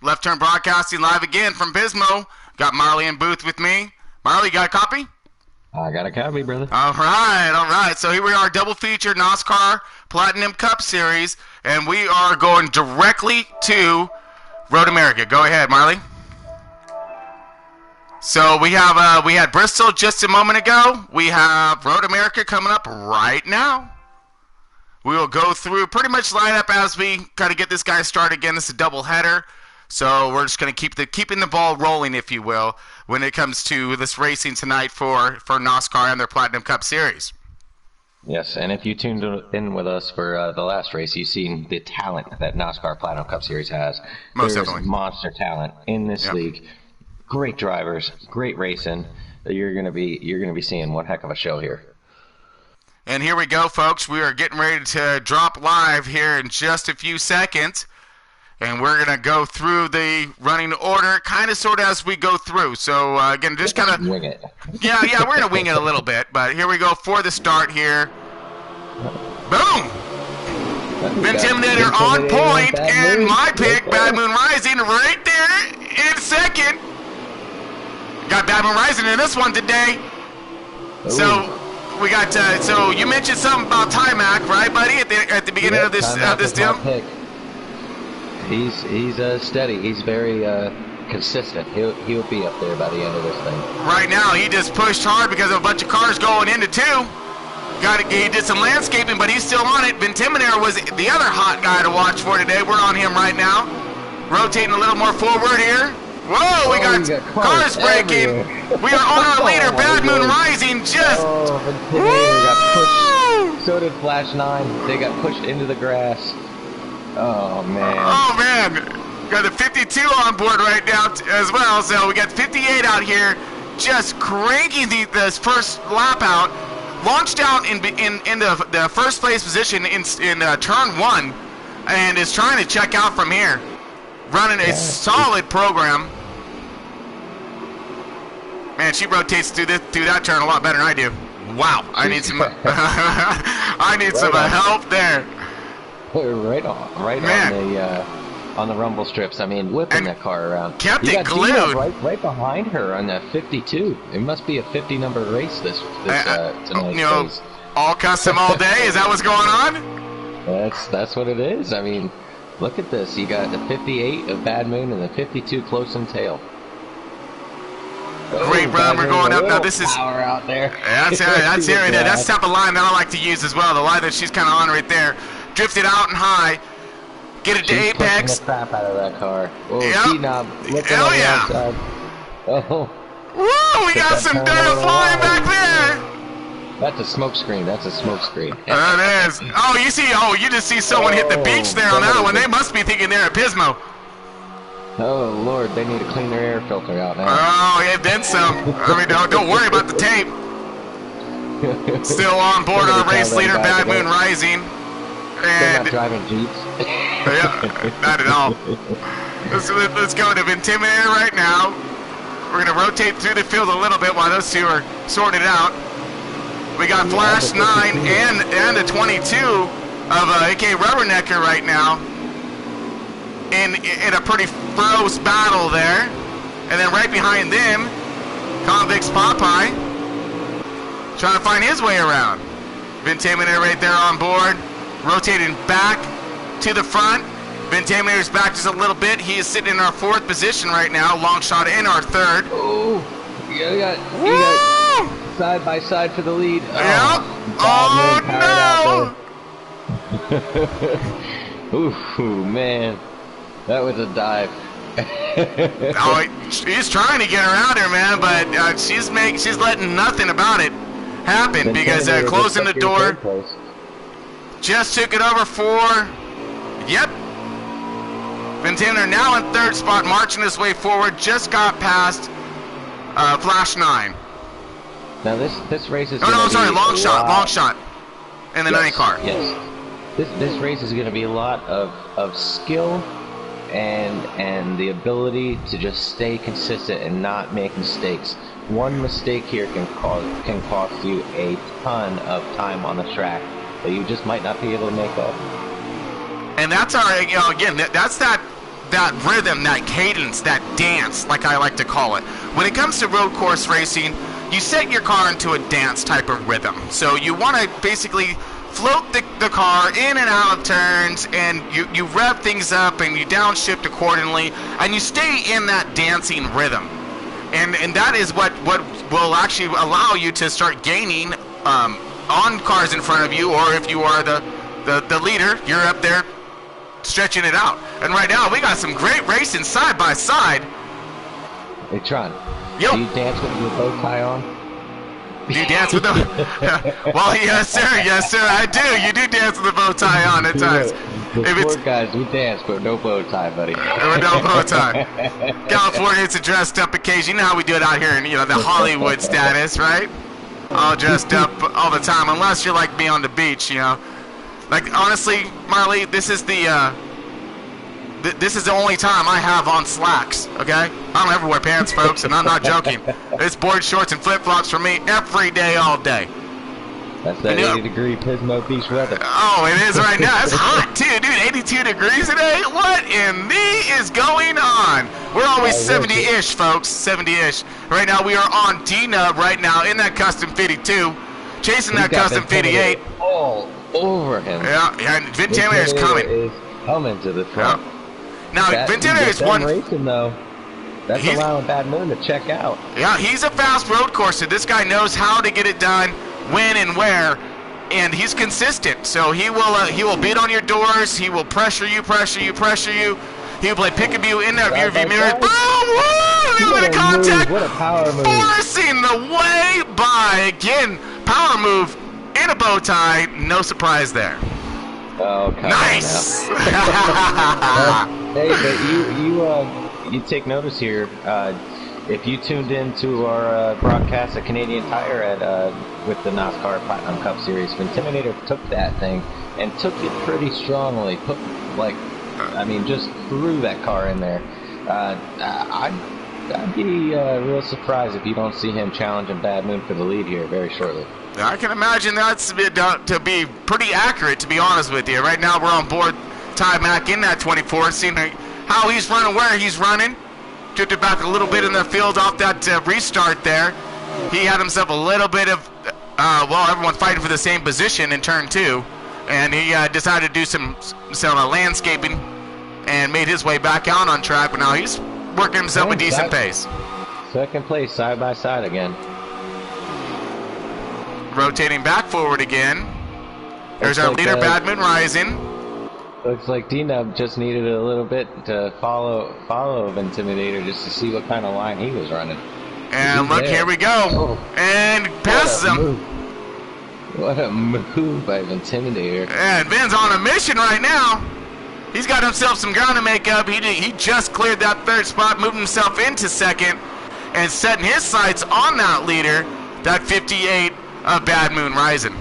Left Turn Broadcasting live again from Pismo. Got Marley in booth with me. Marley, you got a copy? I got a copy, brother. All right. So here we are, double feature NOSSCAR Platinum Cup Series, and we are going directly to Road America. Go ahead, Marley. So we had Bristol just a moment ago. We have Road America coming up right now. We will go through pretty much line up as we kind of get this guy started again. This is a double header. So we're just going to keeping the ball rolling, if you will, when it comes to this racing tonight for NOSSCAR and their Platinum Cup Series. Yes, and if you tuned in with us for the last race, you've seen the talent that NOSSCAR Platinum Cup Series has. Most There's definitely. Monster talent in this league. Great drivers, great racing. You're gonna be seeing one heck of a show here. And here we go, folks. We are getting ready to drop live here in just a few seconds. And we're going to go through the running order kind of sort of as we go through. So, again, just kind of... wing it. Yeah, we're going to wing it a little bit. But here we go for the start here. Boom! Intimidator on point. And my pick, Bad Moon Rising, right there in second. Got Bad Moon Rising in this one today. Ooh. So... We got, so you mentioned something about Timac, right, buddy, at the beginning of this deal? He's steady. He's very consistent. He'll be up there by the end of this thing. Right now, he just pushed hard because of a bunch of cars going into two. He did some landscaping, but he's still on it. Ventiminator was the other hot guy to watch for today. We're on him right now. Rotating a little more forward here. Whoa, we got cars breaking. We are on our leader, Bad Moon Rising, just... Ventiminator got pushed. So did Flash 9. They got pushed into the grass. Oh, man. Oh, man. Got the 52 on board right now as well. So we got 58 out here just cranking this first lap out. Launched out in the first place position in turn 1 and is trying to check out from here. Running a solid program. Man, she rotates through that turn a lot better than I do. Wow, I need some help there. Right on the rumble strips. I mean, whipping that car around. Kept it glued. Right behind her on that 52. It must be a 50 number race this tonight. You know, all custom all day. Is that what's going on? That's what it is. I mean, look at this. You got the 58 of Bad Moon and the 52 Close and Tail. Great run. We're going up now. This is power out there. That's it. That's the type of line that I like to use as well. The line that she's kind of on right there. Drifted out and high. Get it to apex. The crap out of that car. Oh, yep. Hell yeah. Oh. Woo! We got some dirt flying back there. That's a smoke screen. That is. You just see someone hit the beach there on that one. They must be thinking they're at Pismo. Oh Lord, they need to clean their air filter out now. Oh, yeah, then some. I mean, don't worry about the tape. Still on board our race leader, Bad Moon Rising. They're not driving Jeeps. Yeah, not at all. Let's go to Intimidator right now. We're going to rotate through the field a little bit while those two are sorted out. We got Flash 9 and the 22 of AK Rubbernecker right now in a pretty fierce battle there. And then right behind them, Convicts Popeye trying to find his way around. Intimidator right there on board. Rotating back to the front. Ventiminator's back just a little bit. He is sitting in our 4th position right now. Long shot in our 3rd. Oh, you got side by side for the lead. Yep. Oh no. Ooh, man. That was a dive. She's trying to get around her, man, but she's letting nothing about it happen because closing the door. Just took it over for, Ventiminator now in 3rd spot, marching his way forward. Just got past Flash 9. Now this race is. Long shot, in the 9 car. Yes, this race is going to be a lot of skill and the ability to just stay consistent and not make mistakes. One mistake here can cost you a ton of time on the track that you just might not be able to make up. And that's our, again, that's that that rhythm, that cadence, that dance, like I like to call it. When it comes to road course racing, you set your car into a dance type of rhythm. So you want to basically float the car in and out of turns, and you rev things up and you downshift accordingly, and you stay in that dancing rhythm. And that is what will actually allow you to start gaining on cars in front of you, or if you are the leader, you're up there stretching it out. And right now we got some great racing side by side. Hey Tron, yo, do you dance with your bow tie on? Do you dance with them? Well, yes sir, I do. You do dance with the bow tie on at times. The sport guys, we dance, but no bow tie, buddy. No bow tie. Californians are dressed up occasionally. You know how we do it out here in, the Hollywood status, right? All dressed up all the time, unless you're like me on the beach, Like, honestly, Marley, this is the only time I have on slacks, okay? I don't ever wear pants, folks, and I'm not joking. It's board shorts and flip-flops for me every day, all day. That's that 80-degree Pismo Beach weather. Oh, it is right now. It's hot, too, dude. 82 degrees today? What in the is going on? We're always 70-ish, folks. 70-ish. Right now, we are on D-Nub right now in that Custom 52, chasing that Custom 58. All over him. Yeah, and Ventana is coming. Is coming to the front. Yeah. Now, Ventana is one. Racing, though. That's allowing Bad Moon to check out. Yeah, he's a fast road courser. This guy knows how to get it done, when and where, and he's consistent. So he will beat on your doors. He will pressure you. He will play peekaboo in that rearview mirror. Boom! Woo! What a contact! What a power move! Forcing the way by again. Power move in a bow tie. No surprise there. Oh, come nice! Hey, but you take notice here. If you tuned into our broadcast at Canadian Tire with the NOSSCAR Platinum Cup Series, Intimidator took that thing and took it pretty strongly. Just threw that car in there. I'd be real surprised if you don't see him challenging Bad Moon for the lead here very shortly. I can imagine that's to be pretty accurate, to be honest with you. Right now we're on board Ty Mack in that 24, seeing how he's running, where he's running. Drifted back a little bit in the field off that restart there. He had himself a little bit of, everyone fighting for the same position in turn 2. And he decided to do some landscaping and made his way back out on track. But now he's working himself a decent pace. Second place, side by side again. Rotating back forward again. There's our leader, Bad Moon Rising. Looks like D-Nub just needed a little bit to follow Intimidator just to see what kind of line he was running. And look, here we go. And passes him. What a move by Intimidator. And Ben's on a mission right now. He's got himself some ground to make up. He just cleared that third spot, moved himself into second, and setting his sights on that leader, that 58 of Bad Moon Rising.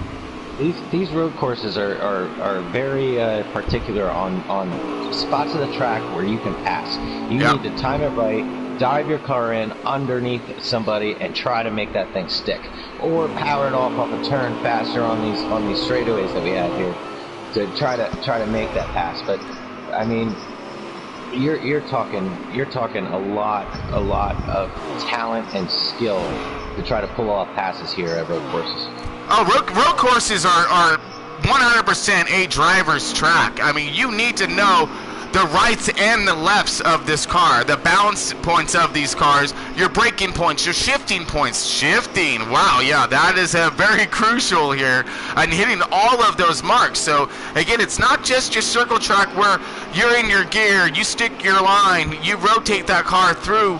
These road courses are very particular on spots of the track where you can pass. You need to time it right, dive your car in underneath somebody, and try to make that thing stick, or power it off a turn faster on these straightaways that we have here to try to make that pass. But I mean, you're talking a lot of talent and skill to try to pull off passes here at road courses. Oh, road courses are 100% a driver's track. I mean, you need to know the rights and the lefts of this car, the balance points of these cars, your braking points, your shifting points. Shifting, wow, yeah, that is very crucial here, and hitting all of those marks. So, again, it's not just your circle track where you're in your gear, you stick your line, you rotate that car through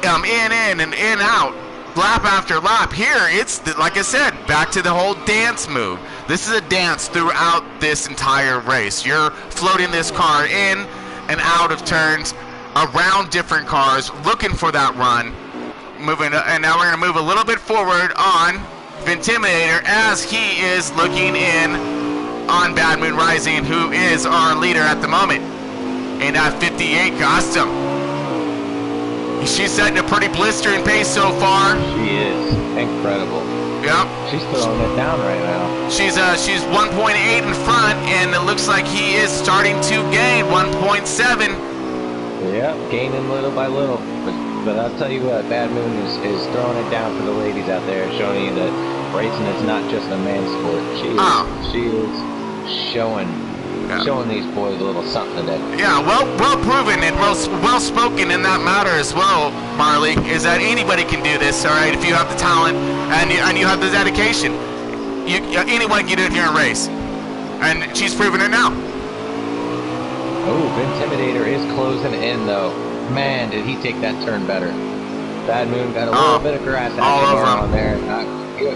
in and in out. Lap after lap. Here, it's, like I said, back to the whole dance move. This is a dance throughout this entire race. You're floating this car in and out of turns, around different cars, looking for that run. And now we're going to move a little bit forward on Intimidator as he is looking in on Bad Moon Rising, who is our leader at the moment in that 58 costume. She's setting a pretty blistering pace so far. She is incredible. Yep. She's throwing it down right now. She's 1.8 in front, and it looks like he is starting to gain 1.7. Yeah, gaining little by little. But I'll tell you what, Bad Moon is throwing it down for the ladies out there, showing you that racing is not just a man's sport. She is showing these boys a little something today. Yeah, well proven and well spoken in that matter as well, Marley, is that anybody can do this, all right, if you have the talent and you have the dedication. Anyone can do it here in race. And she's proven it now. Oh, Intimidator is closing in, though. Man, did he take that turn better. Bad Moon got a little bit of grass all over on there.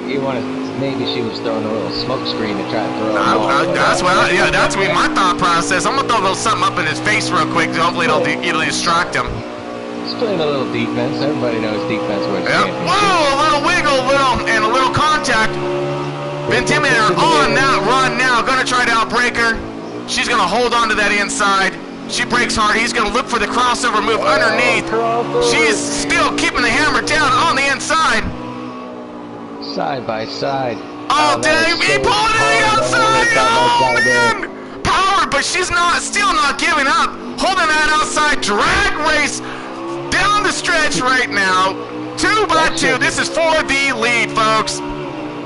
You want to, maybe she was throwing a little smoke screen to try to throw him off. That's what my thought process. I'm going to throw a little something up in his face real quick. Hopefully it'll distract him. He's playing a little defense. Everybody knows defense wins championships. Whoa, a little wiggle, and a little contact. Intimidator on that run now. Going to try to outbreak her. She's going to hold on to that inside. She breaks hard. He's going to look for the crossover move underneath. She's still keeping the hammer down on the inside. Side by side. Oh, dang. He pulled it to the outside. Oh, man. Powered, but she's still not giving up. Holding that outside drag race down the stretch right now. 2 by 2. This is for the lead, folks.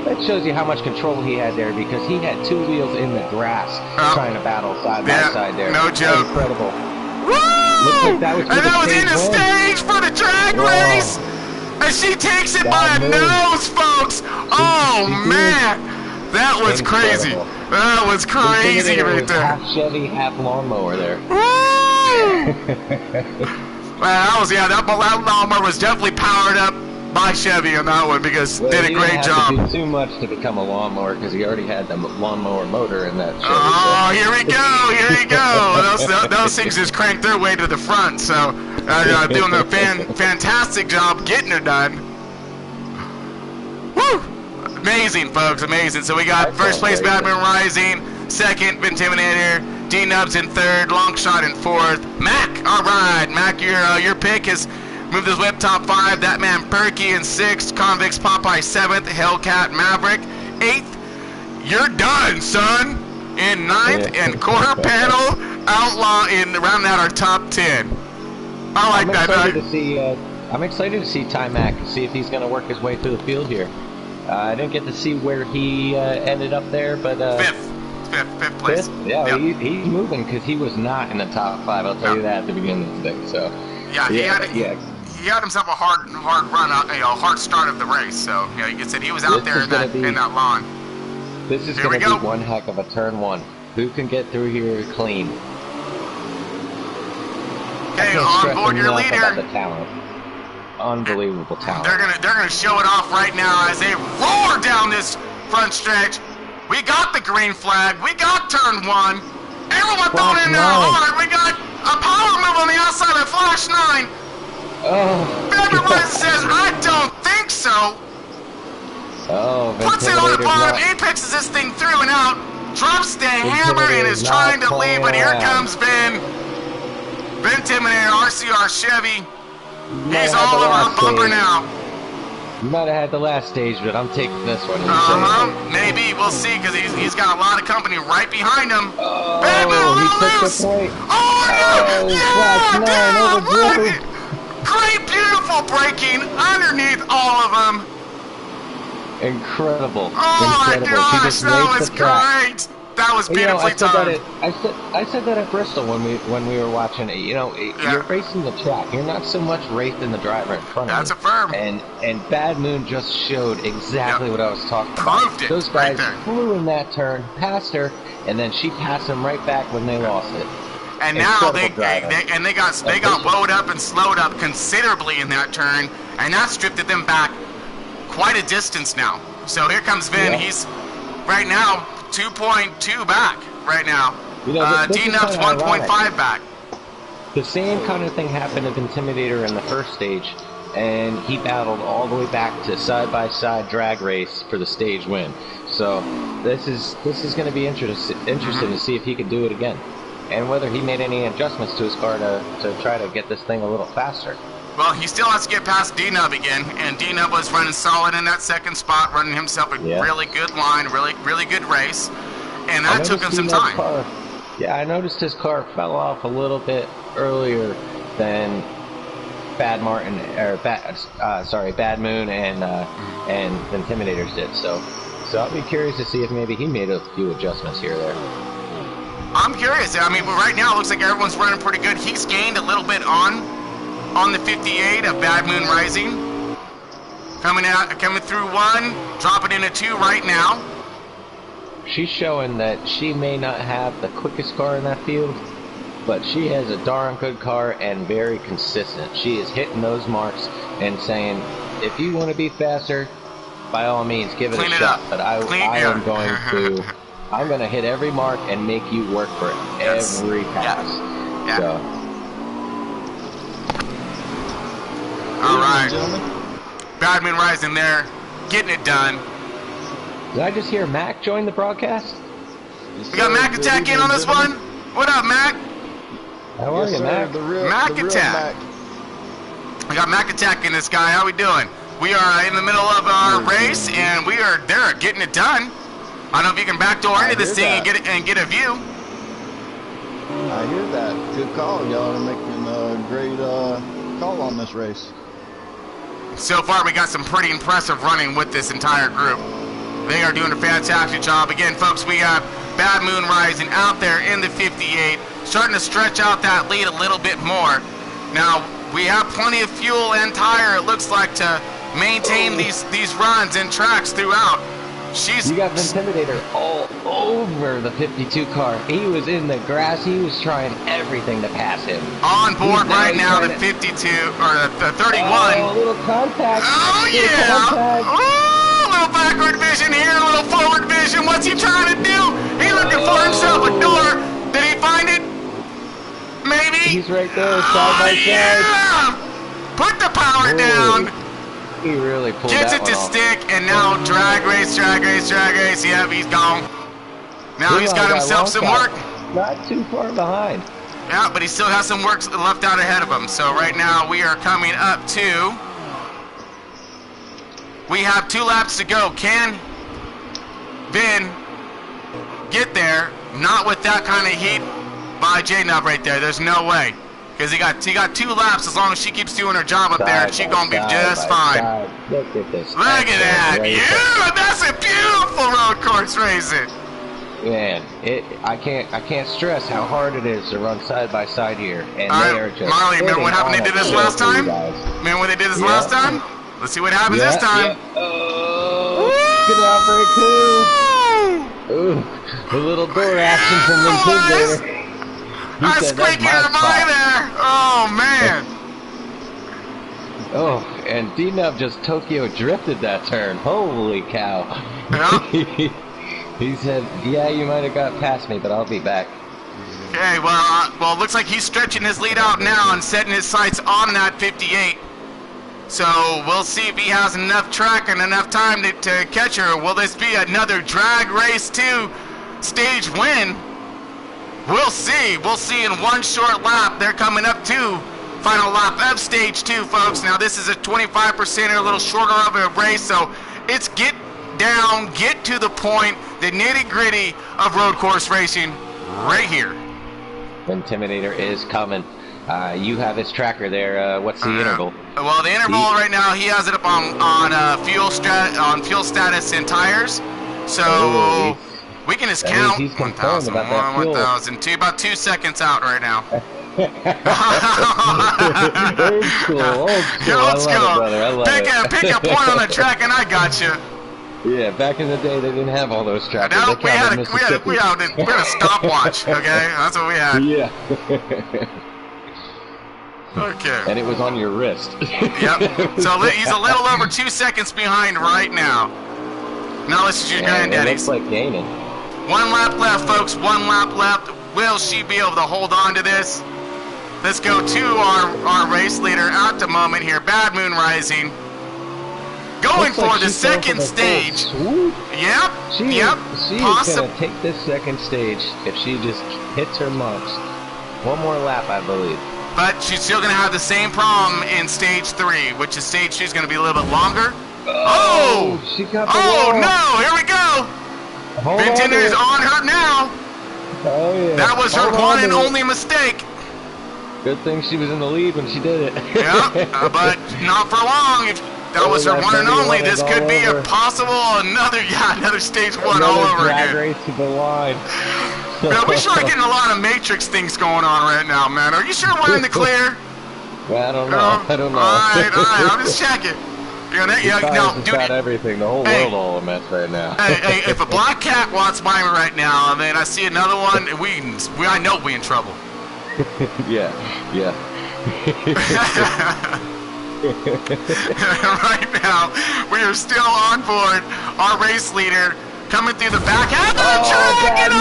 That shows you how much control he had there, because he had 2 wheels in the grass trying to battle side by side there. No joke. Incredible. Woo! Like that was in the stage for the drag race. And she takes it by a nose, folks. Oh, man. That was crazy. That was crazy right there. Half Chevy, half lawnmower there. Woo! That lawnmower was definitely powered up by Chevy on that one, because did a great job. He didn't have to do too much to become a lawnmower, because he already had the lawnmower motor in that Chevy. Oh, here we go. Those things just crank their way to the front, so doing a fantastic job getting it done. Woo! Amazing, folks, amazing. So we got first place Bad Moon Rising, second Intimidator, D-Nubs in third, Longshot in fourth. Mac, all right, Mac, your pick is move this whip top 5. That man Perky in 6th. Convicts Popeye 7th. Hellcat Maverick 8th. You're done, son. In 9th. And quarter panel Outlaw in rounding out our top 10. I like that. I'm excited to see Ty Mac and see if he's going to work his way through the field here. I didn't get to see where he ended up there, but fifth place. Yeah, yep. He's moving, because he was not in the top 5. I'll tell you that at the beginning of the thing. So yeah, he had himself a hard run, hard start of the race. So you can say he was out there in that lawn. This is going to be one heck of a turn 1. Who can get through here clean? Okay, on board your leader. About the talent. Unbelievable talent. They're gonna show it off right now as they roar down this front stretch. We got the green flag. We got turn 1. Everyone throwing in there hard. We got a power move on the outside of Flash 9. Everyone says, I don't think so. Puts it on the bottom, apexes this thing through and out, drops the hammer and is trying to leave, but here comes Ben Intimidator, RCR Chevy. He's all over our bumper now. You might have had the last stage, but I'm taking this one. Maybe, we'll see, because he's got a lot of company right behind him. He took the point. Great, beautiful braking underneath all of them. Incredible. Oh my gosh, that was great. That was beautifully timed. I said that at Bristol when we were watching it. You're racing the track. You're not so much racing the driver in front of you. That's a firm. And Bad Moon just showed exactly what I was talking about. Proved it. Those guys flew in that turn, passed her, and then she passed them right back when they lost it. And now they got blowed up and slowed up considerably in that turn, and that stripped them back quite a distance now. So here comes Vin. He's right now 2.2 back right now. D-Nub's 1.5 back. The same kind of thing happened to Intimidator in the first stage, and he battled all the way back to side-by-side drag race for the stage win. So this is going to be interesting to see if he can do it again, and whether he made any adjustments to his car to try to get this thing a little faster. Well, he still has to get past D-Nub again, and D-Nub was running solid in that second spot, running himself a really good line, really good race, and that took him some time. I noticed his car fell off a little bit earlier than Bad Moon and the Intimidators did. So I'll be curious to see if maybe he made a few adjustments here or there. I'm curious. I mean, right now it looks like everyone's running pretty good. He's gained a little bit on the 58 of Bad Moon Rising. Coming through 1, dropping into 2 right now. She's showing that she may not have the quickest car in that field, but she has a darn good car and very consistent. She is hitting those marks and saying, if you want to be faster, by all means, give it a shot. But I'm going to hit every mark and make you work for it every pass. Yeah. So. All right. Bad Moon Rising there, getting it done. Did I just hear Mac join the broadcast? We got Mac Attack in on this one. What up, Mac? How are you, Mac? Mac Attack. We got Mac Attack in this guy. How we doing? We are in the middle of our race, and they're getting it done. I don't know if you can backdoor into this thing and get a view. I hear that. Good call. Y'all are making a great call on this race. So far, we got some pretty impressive running with this entire group. They are doing a fantastic job. Again, folks, we have Bad Moon Rising out there in the 58, starting to stretch out that lead a little bit more. Now, we have plenty of fuel and tire, it looks like, to maintain these runs and tracks throughout. You got the Intimidator all over the 52 car. He was in the grass. He was trying everything to pass him. On board right now, the 52, or the 31. Oh, a little contact. Oh, yeah. Oh, a little backward vision here, a little forward vision. What's he trying to do? He's looking for himself a door. Did he find it? Maybe. He's right there, side by side. Yeah. Put the power down. He really pulled Gets that it to one off. stick, and now drag race. Yep, he's gone. Now he's got himself some work. Not too far behind. Yeah, but he still has some work left out ahead of him. So right now we are coming up to... We have 2 laps to go. Can Ben get there? Not with that kind of heat by J-Nub right there. There's no way. Because he got 2 laps. As long as she keeps doing her job up there, she's going to be just fine. Look at this. Look at that. Yeah, that's a beautiful road course racing. Man, I can't stress how hard it is to run side by side here. And they are just Marley, remember what happened they did this last time? Remember when they did this last time? Let's see what happens this time. Oh, good out break, too. Ooh, a little door action from the Intimidator. That's squeaky by there. Oh, man. Oh, and D-Nub just Tokyo drifted that turn. Holy cow. Yeah. He said, yeah, you might have got past me, but I'll be back. Okay, well, it looks like he's stretching his lead out now and setting his sights on that 58. So we'll see if he has enough track and enough time to catch her. Will this be another drag race 2 stage win? We'll see. We'll see in one short lap. They're coming up to final lap of stage 2, folks. Now this is a 25% or a little shorter of a race, so it's get down, get to the point, the nitty-gritty of road course racing right here. Intimidator is coming. You have his tracker there. What's the interval? Well, the interval right now, he has it up on fuel status and tires. So we can just count 1,001, 1,002, about 2 seconds out right now. Old school, old school. Old school. I love it. Pick a point on the track and I got you. Yeah, back in the day they didn't have all those trackers. No, we had a stopwatch. Okay, that's what we had. Yeah. Okay. And it was on your wrist. Yep. So he's a little over 2 seconds behind right now. Now let's use Granddaddy's. It looks like gaining. 1 lap left, folks. 1 lap left. Will she be able to hold on to this? Let's go to our race leader at the moment here, Bad Moon Rising. Going for the second stage. Yep. She is going to take this second stage if she just hits her marks. 1 more lap, I believe. But she's still going to have the same problem in stage 3, which is stage 2 is going to be a little bit longer. Oh! She got the wall. No! Here we go! Vinton is on her now. Oh, yeah. That was her one and only mistake. Good thing she was in the lead when she did it. Yeah, but not for long. If that was her one and only, this could be a possible another stage one all over again. Race to the line. Man, we sure are getting a lot of Matrix things going on right now, man. Are you sure we're in the clear? Well, I don't know. I don't know. All right. I'm just checking. Dude, everything. The whole world all a mess right now. hey, if a black cat walks by me right now, and then I see another one, I know we in trouble. yeah. Right now, we are still on board. Our race leader coming through the back half of the track, and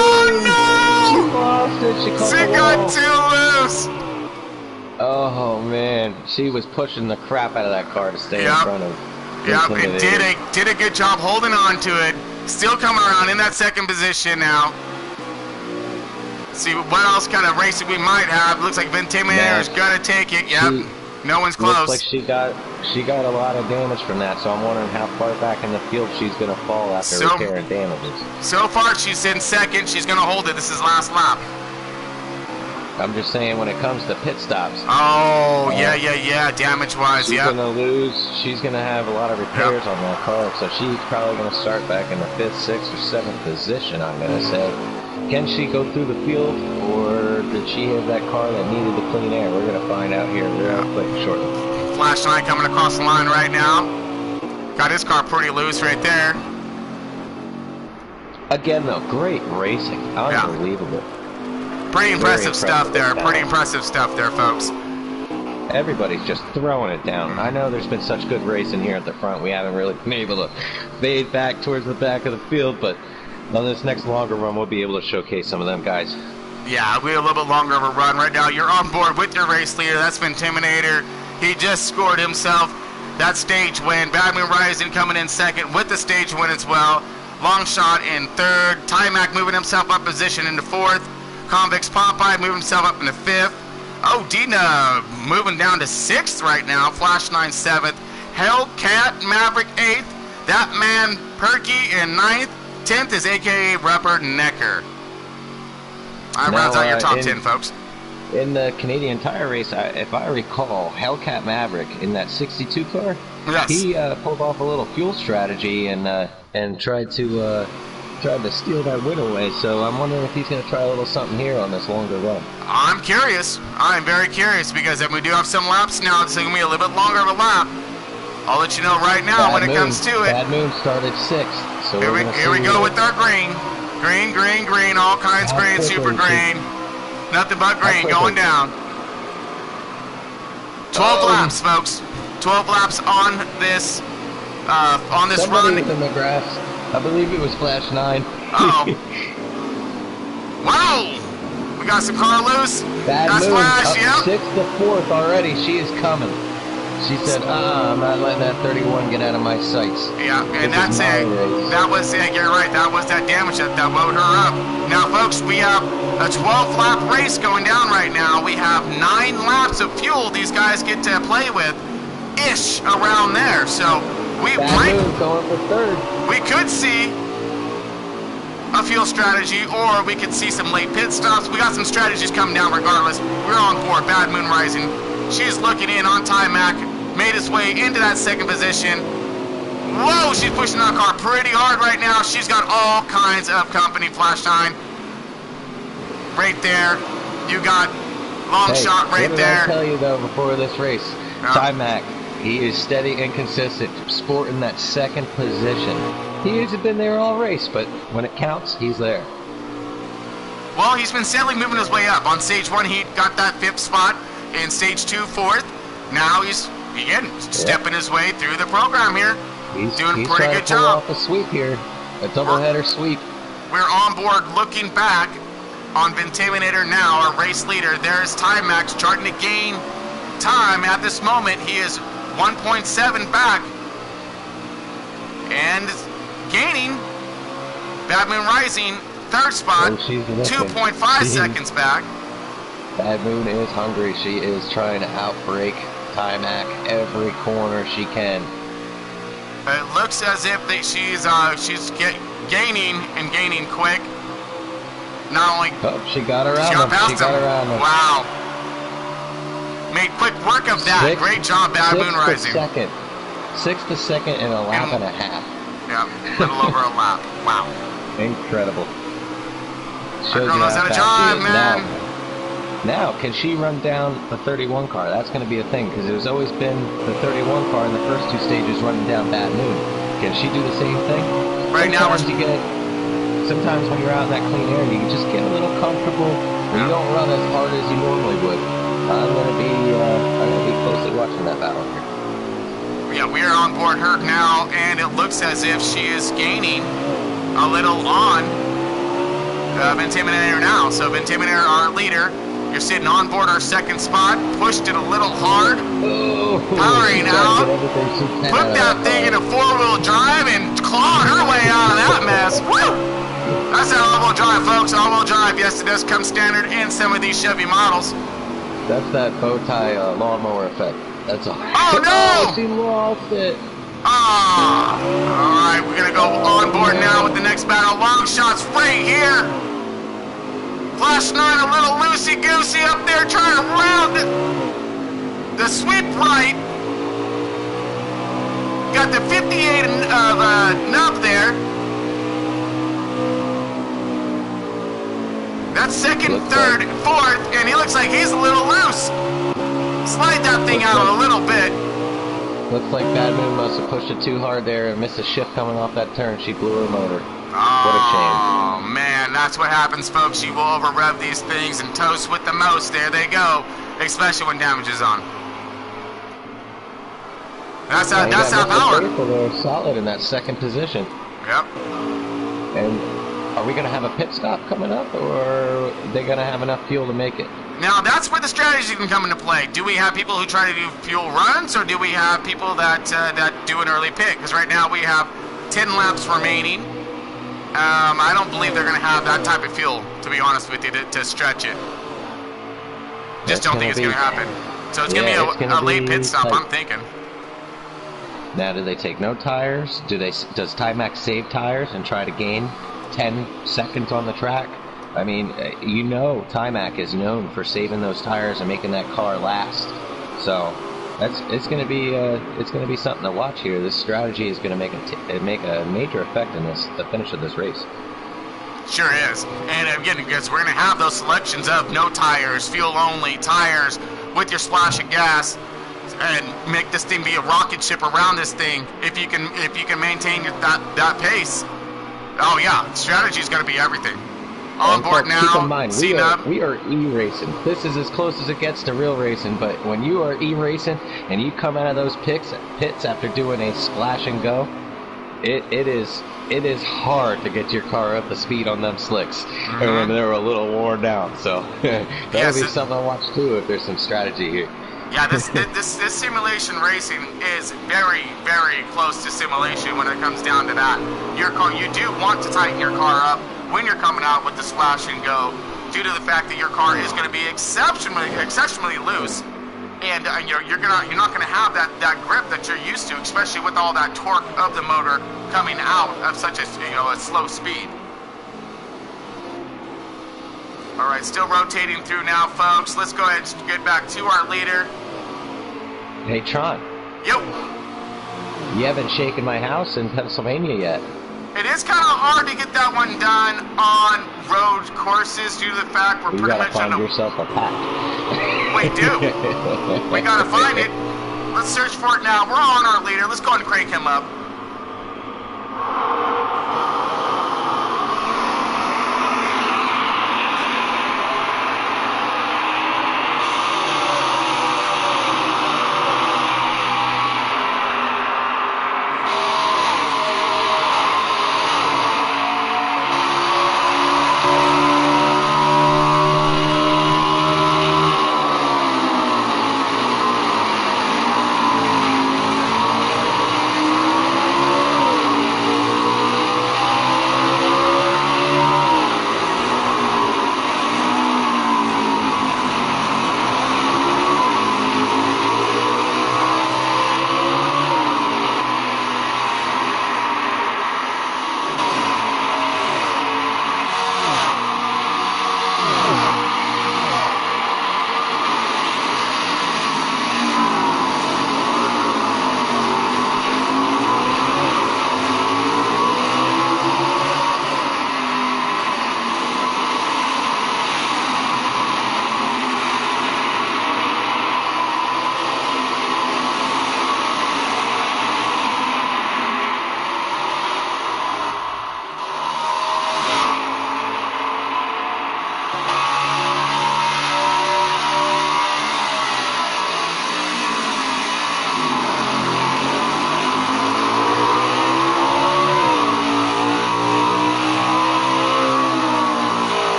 no! She lost it. She got too loose. Oh man, she was pushing the crap out of that car to stay in front of. Yep, and did a good job holding on to it. Still coming around in that second position now. See what else kind of racing we might have. Looks like Ventiminator is gonna take it. Yep, no one's close. Looks like she got a lot of damage from that. So I'm wondering how far back in the field she's gonna fall after repairing damages. So far, she's in second. She's gonna hold it. This is last lap. I'm just saying when it comes to pit stops. Oh, yeah. Damage-wise, she's gonna lose. She's gonna have a lot of repairs on that car, so she's probably gonna start back in the 5th, 6th, or 7th position. I'm gonna say. Can she go through the field, or did she have that car that needed the clean air? We're gonna find out here real quick shortly. Flash 9 coming across the line right now. Got his car pretty loose right there. Again, though, great racing. Unbelievable. Pretty impressive stuff there. Pretty impressive stuff there, folks. Everybody's just throwing it down. I know there's been such good racing here at the front. We haven't really been able to fade back towards the back of the field, but on this next longer run, we'll be able to showcase some of them guys. Yeah, we have a little bit longer of a run right now. You're on board with your race leader. That's Ventiminator. He just scored himself that stage win. Badman Rising coming in second with the stage win as well. Long Shot in third. Timac moving himself up position into fourth. Convicts Popeye moving himself up into 5th. Oh, Dina moving down to 6th right now. Flash 9 7th. Hellcat Maverick 8th. That man Perky in 9th. 10th is AKA Rupert Necker. I rounds out your top 10, folks. In the Canadian Tire race, if I recall, Hellcat Maverick in that 62 car, he pulled off a little fuel strategy and tried to steal that win away, so I'm wondering if he's going to try a little something here on this longer run. I'm curious. I'm very curious because we do have some laps now. It's going to be a little bit longer of a lap. I'll let you know right now when it comes to it. Bad Moon started 6th. So here we go with our green. Green, all kinds green, super green. Nothing but green going down. 12 laps, folks. 12 laps on this run. In the grass. I believe it was Flash 9. Uh-oh. Wow! We got some car loose. That's Flash, yep. 6th to 4th already. She is coming. She said, I'm not letting that 31 get out of my sights. Yeah, and that's it. That was it. You're right. That was that damage that wound her up. Now, folks, we have a 12-lap race going down right now. We have 9 laps of fuel these guys get to play with, around there. So we might going for 3rd. We could see a fuel strategy, or we could see some late pit stops. We got some strategies coming down regardless. We're on board. Bad Moon Rising. She's looking in on Timac. Made his way into that second position. Whoa, she's pushing that car pretty hard right now. She's got all kinds of company. Flash 9. Right there. You got Long Shot right there. I'll tell you though before this race, Timac, he is steady and consistent, sporting that second position. He hasn't been there all race, but when it counts, he's there. Well, he's been steadily moving his way up. On stage 1, he got that 5th spot. In stage 2, 4th. Now he's stepping his way through the program here. He's doing a pretty good job. Off a sweep here, a doubleheader sweep. We're on board looking back on Ventiminator now, our race leader. There's Timac starting to gain time at this moment. He is 1.7 back and gaining. Bad Moon Rising, 3rd spot, 2.5 seconds back. Bad Moon is hungry. She is trying to outbreak Timac every corner she can. It looks as if she's gaining quick. Not only she got around him. Wow. Made quick work of that. Great job, Bad Moon Rising. Sixth to second in a lap and a half. Yeah, a little over a lap. Wow. Incredible. That girl knows how to drive, man. Now, can she run down the 31 car? That's going to be a thing, because there's always been the 31 car in the first two stages running down Bad Moon. Can she do the same thing? Right now, sometimes when you're out in that clean air, you just get a little comfortable, and you don't run as hard as you normally would. I'm going to be closely watching that battle here. Yeah, we are on board her now, and it looks as if she is gaining a little on Intimidator now. So Intimidator, our leader, you're sitting on board our second spot, pushed it a little hard, powering out, put that thing in a four-wheel drive and clawed her way out of that mess. Woo! That's that all-wheel drive, folks. All-wheel drive. Yes, it does come standard in some of these Chevy models. That's that bow tie lawnmower effect. That's all. Oh, no! Oh, she lost it. Ah! Alright, we're going to go on board now with the next battle. Long shots right here. Flash 9 a little loosey-goosey up there trying to round the sweep right. Got the 58 of nub there. That's second, third, fourth, and he looks like he's a little loose. Slide that thing out a little bit. Looks like Bad Moon must have pushed it too hard there and missed a shift coming off that turn. She blew her motor. What a shame. Oh, man, that's what happens, folks. You will over-rev these things and toast with the most. There they go, especially when damage is on. That's how power. They're solid in that second position. Yep. And are we going to have a pit stop coming up, or are they going to have enough fuel to make it? Now, that's where the strategy can come into play. Do we have people who try to do fuel runs, or do we have people that do an early pit? Because right now we have 10 laps remaining. I don't believe they're going to have that type of fuel, to be honest with you, to stretch it. Just don't think it's going to happen. So it's going to be a late pit stop, I'm thinking. Now, do they take no tires? Does Timac save tires and try to gain 10 seconds on the track? I mean, you know, Timac is known for saving those tires and making that car last. So it's going to be something to watch here. This strategy is going to make a major effect in the finish of this race. Sure is. And again, because we're going to have those selections of no tires, fuel only, tires with your splash of gas, and make this thing be a rocket ship around this thing. If you can maintain that pace. Oh yeah, strategy is going to be everything. On board now. Keep in mind, we are e-racing. This is as close as it gets to real racing, but when you are e-racing and you come out of those pits after doing a splash and go, it is hard to get your car up to speed on them slicks. Mm-hmm. And when they're a little worn down. So that'll be something to watch too if there's some strategy here. Yeah, this simulation racing is very, very close to simulation when it comes down to that. Your car, you do want to tighten your car up when you're coming out with the splash and go, due to the fact that your car is going to be exceptionally loose, and you're not going to have that grip that you're used to, especially with all that torque of the motor coming out of such a slow speed. All right, still rotating through now, folks. Let's go ahead and get back to our leader. Hey, Tron. Yo. You haven't shaken my house in Pennsylvania yet. It is kind of hard to get that one done on road courses due to the fact we're pretty much on yourself a pack. We do. We gotta find it. Let's search for it now. We're on our leader. Let's go ahead and crank him up.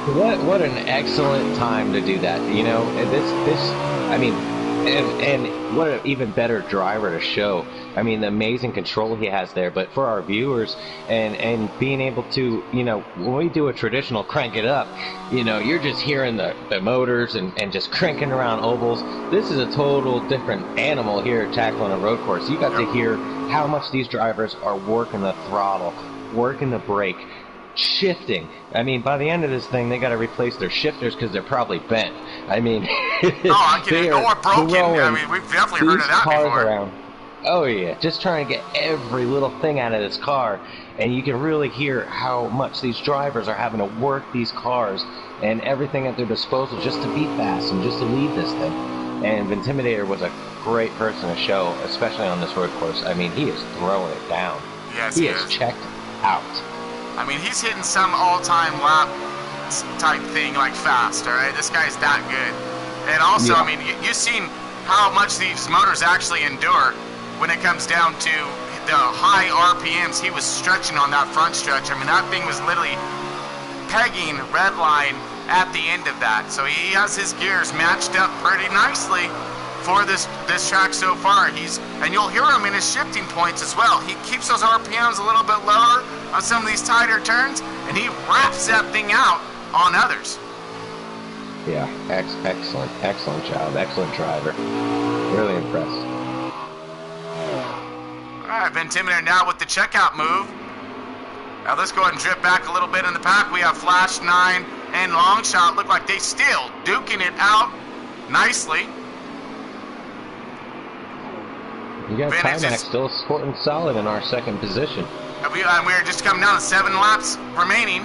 What an excellent time to do that. You know, I mean, and what an even better driver to show. I mean, the amazing control he has there. But for our viewers and being able to, you know, when we do a traditional crank it up, you know, you're just hearing the motors and just cranking around ovals. This is a total different animal here tackling a road course. You got to hear how much these drivers are working the throttle, working the brake, shifting. I mean, by the end of this thing, they got to replace their shifters because they're probably bent. I mean, I can or broken. I mean, we've definitely heard of that before. Around. Oh yeah, just trying to get every little thing out of this car, and you can really hear how much these drivers are having to work these cars and everything at their disposal just to be fast and just to lead this thing. And Intimidator was a great person to show, especially on this road course. I mean, he is throwing it down. Yes, he is checked out. I mean, he's hitting some all-time lap type thing, like fast, all right? This guy's that good. And also, I mean, you've seen how much these motors actually endure when it comes down to the high RPMs. He was stretching on that front stretch. I mean, that thing was literally pegging red line at the end of that. So he has his gears matched up pretty nicely for this track so far. And you'll hear him in his shifting points as well. He keeps those RPMs a little bit lower on some of these tighter turns, and he wraps that thing out on others. Yeah, excellent job, excellent driver. Really impressed. All right, Intimidator now with the checkout move. Now let's go ahead and drip back a little bit in the pack. We have Flash 9 and Longshot. Look like they still duking it out nicely. You got Timac still sporting solid in our second position. We're just coming down to 7 laps remaining.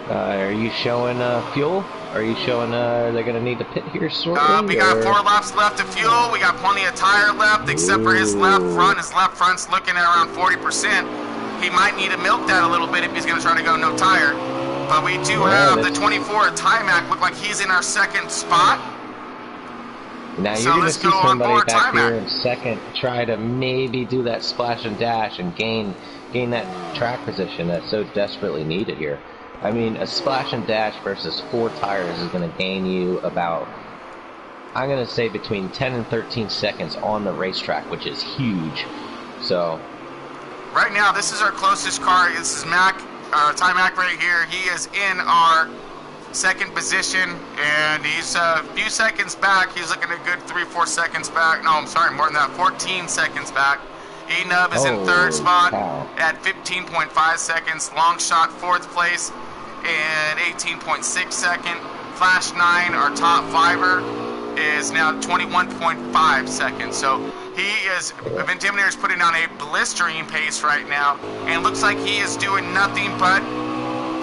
Are you showing fuel? Are you showing they're going to need to pit here shortly? We got 4 laps left of fuel. We got plenty of tire left, except for his left front. His left front's looking at around 40%. He might need to milk that a little bit if he's going to try to go no tire. But we do have the 24 Timac. Look like he's in our second spot. Now you're going to see somebody back here in second try to maybe do that splash and dash and gain that track position that's so desperately needed here. I mean, a splash and dash versus 4 tires is going to gain you about, I'm going to say, between 10 and 13 seconds on the racetrack, which is huge. So, right now, this is our closest car. This is Timac right here. He is in our second position, and he's a few seconds back. He's looking a good 3-4 seconds back. No, I'm sorry, more than that, 14 seconds back. E-Nub is in third spot at 15.5 seconds. Longshot fourth place and 18.6 second. Flash 9, our top fiver, is now 21.5 seconds. So Intimidator is putting on a blistering pace right now, and looks like he is doing nothing but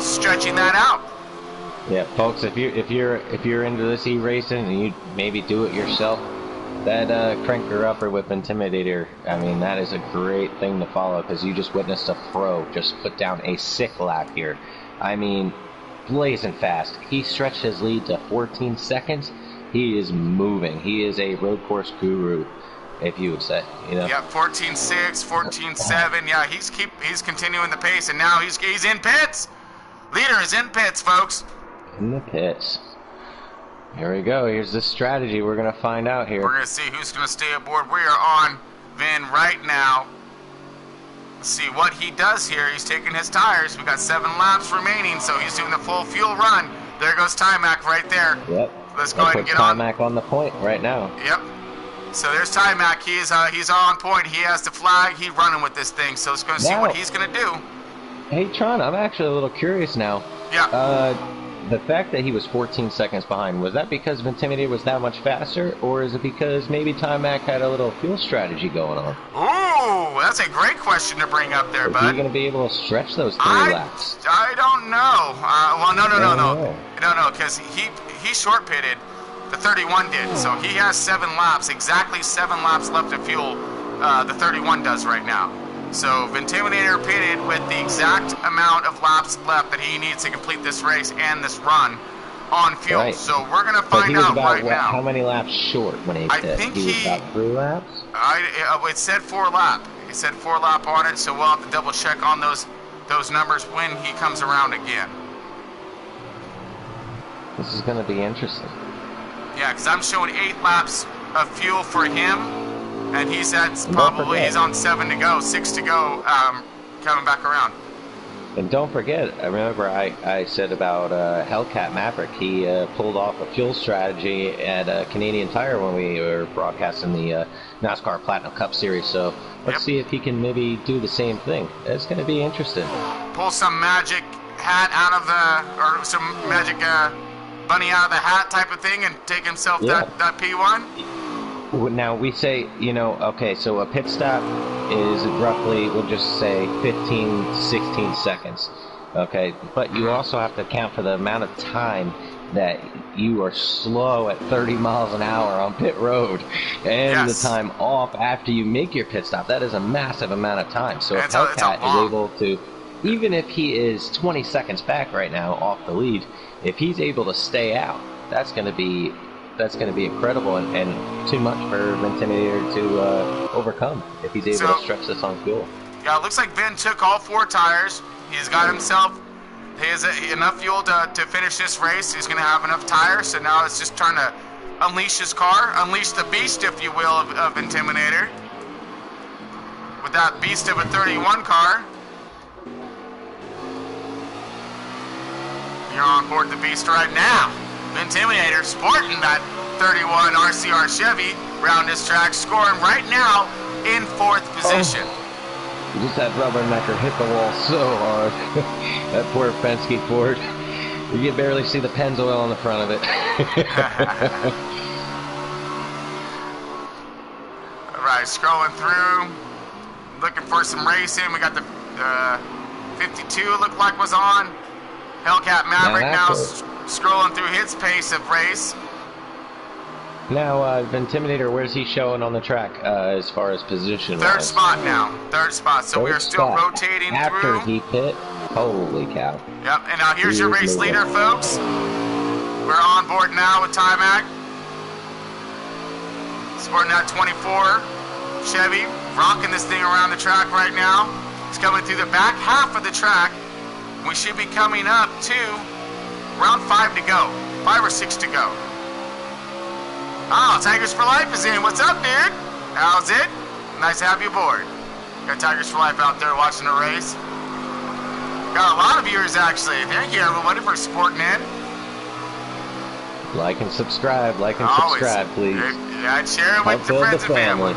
stretching that out. Yeah, folks, if you're into this e-racing and you maybe do it yourself, that cranker upper with Intimidator, I mean, that is a great thing to follow, because you just witnessed a pro just put down a sick lap here. I mean, blazing fast. He stretched his lead to 14 seconds. He is moving. He is a road course guru, if you would say. You know? Yeah, 14.6, 14.7. Yeah, he's continuing the pace, and now he's in pits. Leader is in pits, folks. In the pits. Here we go. Here's the strategy we're going to find out here. We're going to see who's going to stay aboard. We are on Vin right now. Let's see what he does here. He's taking his tires. We got 7 laps remaining, so he's doing the full fuel run. There goes Timac right there. Yep. Let's go ahead and get Timac on the point right now. Yep. So there's Timac. He's on point. He has the flag. He's running with this thing. So let's go see what he's going to do. Hey, Tron, I'm actually a little curious now. Yeah. The fact that he was 14 seconds behind, was that because Intimidator was that much faster, or is it because maybe Timac had a little fuel strategy going on? Ooh, that's a great question to bring up there, bud. Is he going to be able to stretch those 3 laps? I don't know. No, because he short pitted. The 31 did, so he has 7 laps, exactly 7 laps left of fuel. The 31 does right now. So Intimidator pitted with the exact amount of laps left that he needs to complete this race and this run on fuel. Right. So we're going to find out right now. How many laps short when he pitted? I think he was about 3 laps? It said 4 lap. It said 4 lap on it, so we'll have to double check on those numbers when he comes around again. This is going to be interesting. Yeah, because I'm showing 8 laps of fuel for him, and he's on 7 to go, 6 to go, coming back around. And don't forget, I remember I said about Hellcat Maverick. He pulled off a fuel strategy at Canadian Tire when we were broadcasting the NASCAR Platinum Cup Series. So let's see if he can maybe do the same thing. It's going to be interesting. Pull some magic hat out of or some magic bunny out of the hat type of thing and take himself that P1. Now we say, okay, so a pit stop is roughly, we'll just say 15 to 16 seconds. Okay, but you also have to account for the amount of time that you are slow at 30 miles an hour on pit road and the time off after you make your pit stop. That is a massive amount of time. So if Hellcat is able to, even if he is 20 seconds back right now off the lead, if he's able to stay out, that's going to be incredible and too much for Intimidator to overcome if he's able to stretch this on fuel. Yeah, it looks like Ben took all 4 tires. He's got himself enough fuel to finish this race. He's going to have enough tires, so now it's just trying to unleash his car, unleash the beast, if you will, of Intimidator. With that beast of a 31 car. You're on board the beast right now. Intimidator sporting that 31 RCR Chevy around this track, scoring right now in 4th position. Just that rubbernecker hit the wall so hard. That poor Penske Ford. You can barely see the Pennzoil on the front of it. Alright, scrolling through. Looking for some racing. We got the 52 it looked like was on. Hellcat Maverick now scrolling through his pace of race. Now, Intimidator, where's he showing on the track as far as position? 3rd spot now. 3rd spot. So we are still rotating after through. He pit. Holy cow. Yep, and now here's your race leader, folks. We're on board now with Timac. Sporting that 24 Chevy. Rocking this thing around the track right now. It's coming through the back half of the track. We should be coming up to around 5 to go. 5 or 6 to go. Oh, Tigers for Life is in. What's up, dude? How's it? Nice to have you aboard. Got Tigers for Life out there watching the race. Got a lot of viewers, actually. Thank you, everybody, for supporting in. Like and subscribe. Like and subscribe, please. Yeah, share it with your friends and family.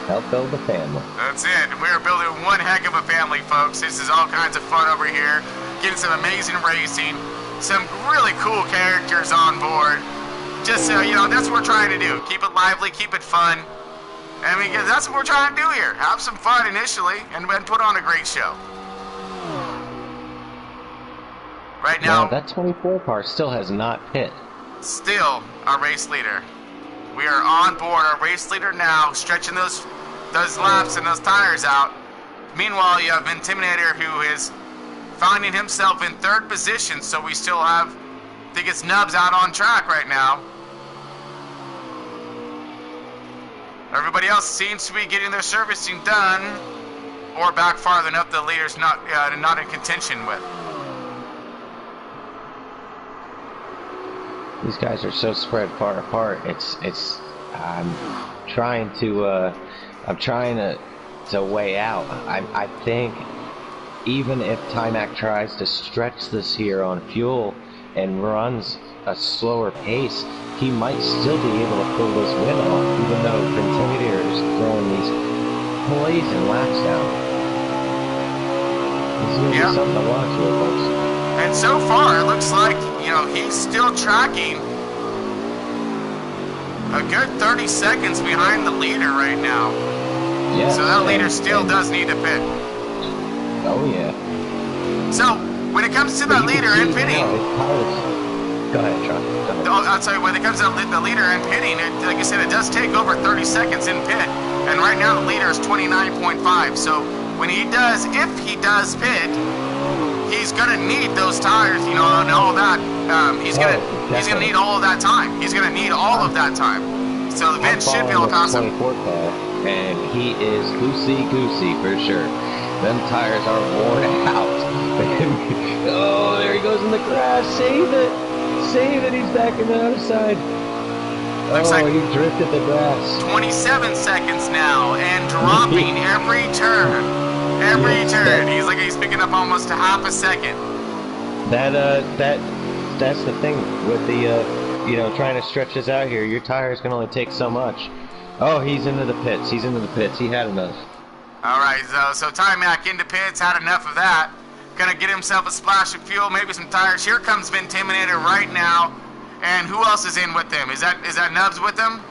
Help build the family. That's it. We're building one heck of a family, folks. This is all kinds of fun over here. Getting some amazing racing. Some really cool characters on board. Just, that's what we're trying to do. Keep it lively, keep it fun. I mean, that's what we're trying to do here. Have some fun initially, and then put on a great show. Right now, that 24 car still has not pit. Still our race leader. We are on board our race leader now, stretching those laps and those tires out. Meanwhile, you have Intimidator, who is finding himself in 3rd position, so we still have, I think it's Nubs out on track right now. Everybody else seems to be getting their servicing done, or back farther enough the leader's not in contention with. These guys are so spread far apart. I'm trying to weigh out. I think even if Timac tries to stretch this here on fuel and runs a slower pace, he might still be able to pull this win off, even though Intimidator is throwing these blazing laps down. This is going to be something to watch here, folks. And so far, it looks like, he's still tracking a good 30 seconds behind the leader right now. Yeah, so that leader still does need to pit. Oh, yeah. So, when it comes to the leader and pitting... Go ahead, Sean. I'll tell you, when it comes to the leader and pitting, like I said, it does take over 30 seconds in pit. And right now, the leader is 29.5. So, when he does, if he does pit, he's gonna need those tires, and all that. He's gonna need all of that time. He's gonna need all of that time. So Vince should be able to pass him. And he is goosey for sure. Them tires are worn out. Oh, there he goes in the grass. Save it. save it. He's back in the other side. Looks like he drifted the grass. 27 seconds now, and dropping every turn. Every turn. He's like he's picking up almost a half a second. That's the thing with the trying to stretch this out here. Your tires can only take so much. Oh, he's into the pits. He's into the pits. He had enough. All right, so Timac into pits, had enough of that. Gonna get himself a splash of fuel, maybe some tires. Here comes Ventiminator right now. And who else is in with them? Is that Nubs with them?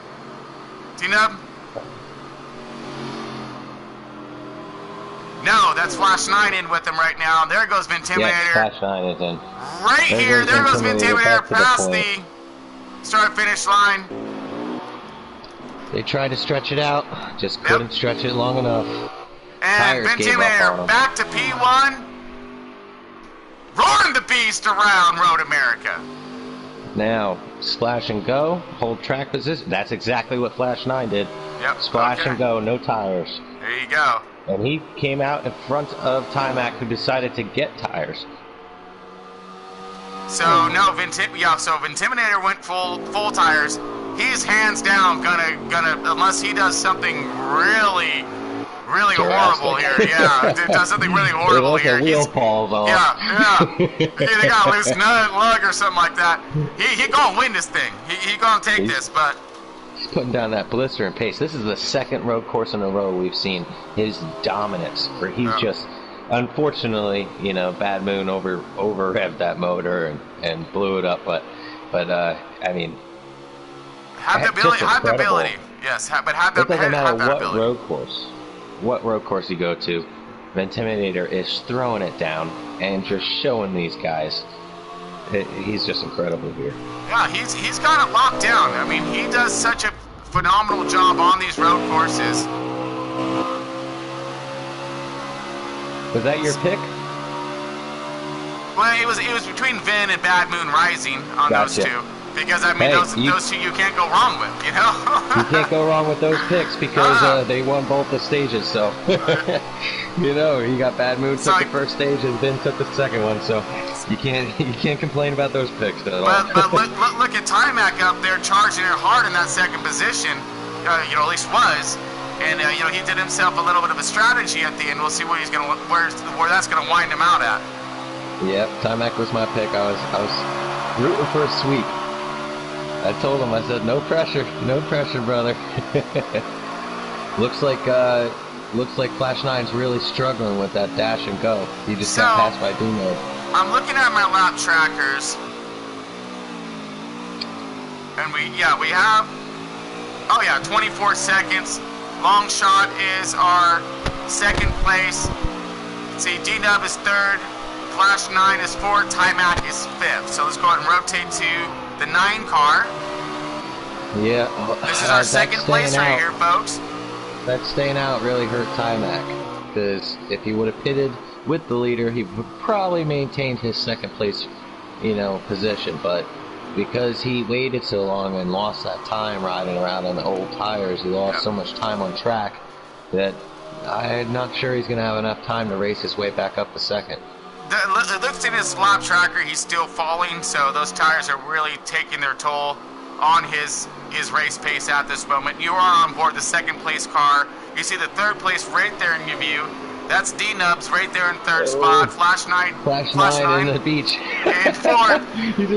T-Nub? No, that's Flash 9 in with them right now. There goes Ventiminator. Yes, Flash 9 is in. Right here, there goes Ventiminator past the start-finish line. They tried to stretch it out, just couldn't stretch it long enough. And Ventiminator back to P1. Roaring the beast around Road America. Now, splash and go, hold track position. That's exactly what Flash 9 did. Yep. Splash and go, no tires. There you go. And he came out in front of Timac, who decided to get tires. So no, so Ventiminator went full tires. He's hands down gonna unless he does something really horrible here. Yeah, does something really horrible here. Wheel falls off. Yeah. They got a loose nut, lug, or something like that. He gonna win this thing. He gonna take this, but he's putting down that blistering pace. This is the second road course in a row we've seen his dominance, where he's just, unfortunately, Bad Moon over revved that motor and blew it up. But I mean, had the ability. Yes, but had the ability. It doesn't matter what road course you go to, Ventiminator is throwing it down and just showing these guys. He's just incredible here. Yeah, he's got it locked down. I mean, he does such a phenomenal job on these road courses. Was that your pick? Well, it was between Vin and Bad Moon Rising on those two. Because, I mean, those two you can't go wrong with, You can't go wrong with those picks because they won both the stages, so... he got Bad Moon took the first stage and Vin took the second one, so you can't complain about those picks at all. But look at Timac up there charging it hard in that second position, at least was. And, he did himself a little bit of a strategy at the end. We'll see where that's going to wind him out at. Yep, Timac was my pick. I was rooting for a sweep. I told him, I said, no pressure, brother. Looks like Flash 9's really struggling with that dash and go. He just got passed by Dino. I'm looking at my lap trackers, and we have 24 seconds. Long shot is our second place. See, D-Nub is third, Flash 9 is fourth, Timac is fifth. So let's go ahead and rotate to the 9 car. Yeah. This is our second place right here, folks. That staying out really hurt Timac, because if he would have pitted with the leader, he would probably maintained his second place, position. But because he waited so long and lost that time riding around on the old tires, he lost so much time on track that I'm not sure he's going to have enough time to race his way back up to second. It looks in his lap tracker, he's still falling, so those tires are really taking their toll on his race pace at this moment. You are on board the second place car. You see the third place right there in your view. That's D-Nubs right there in third spot. Flash 9 in the beach. And fourth.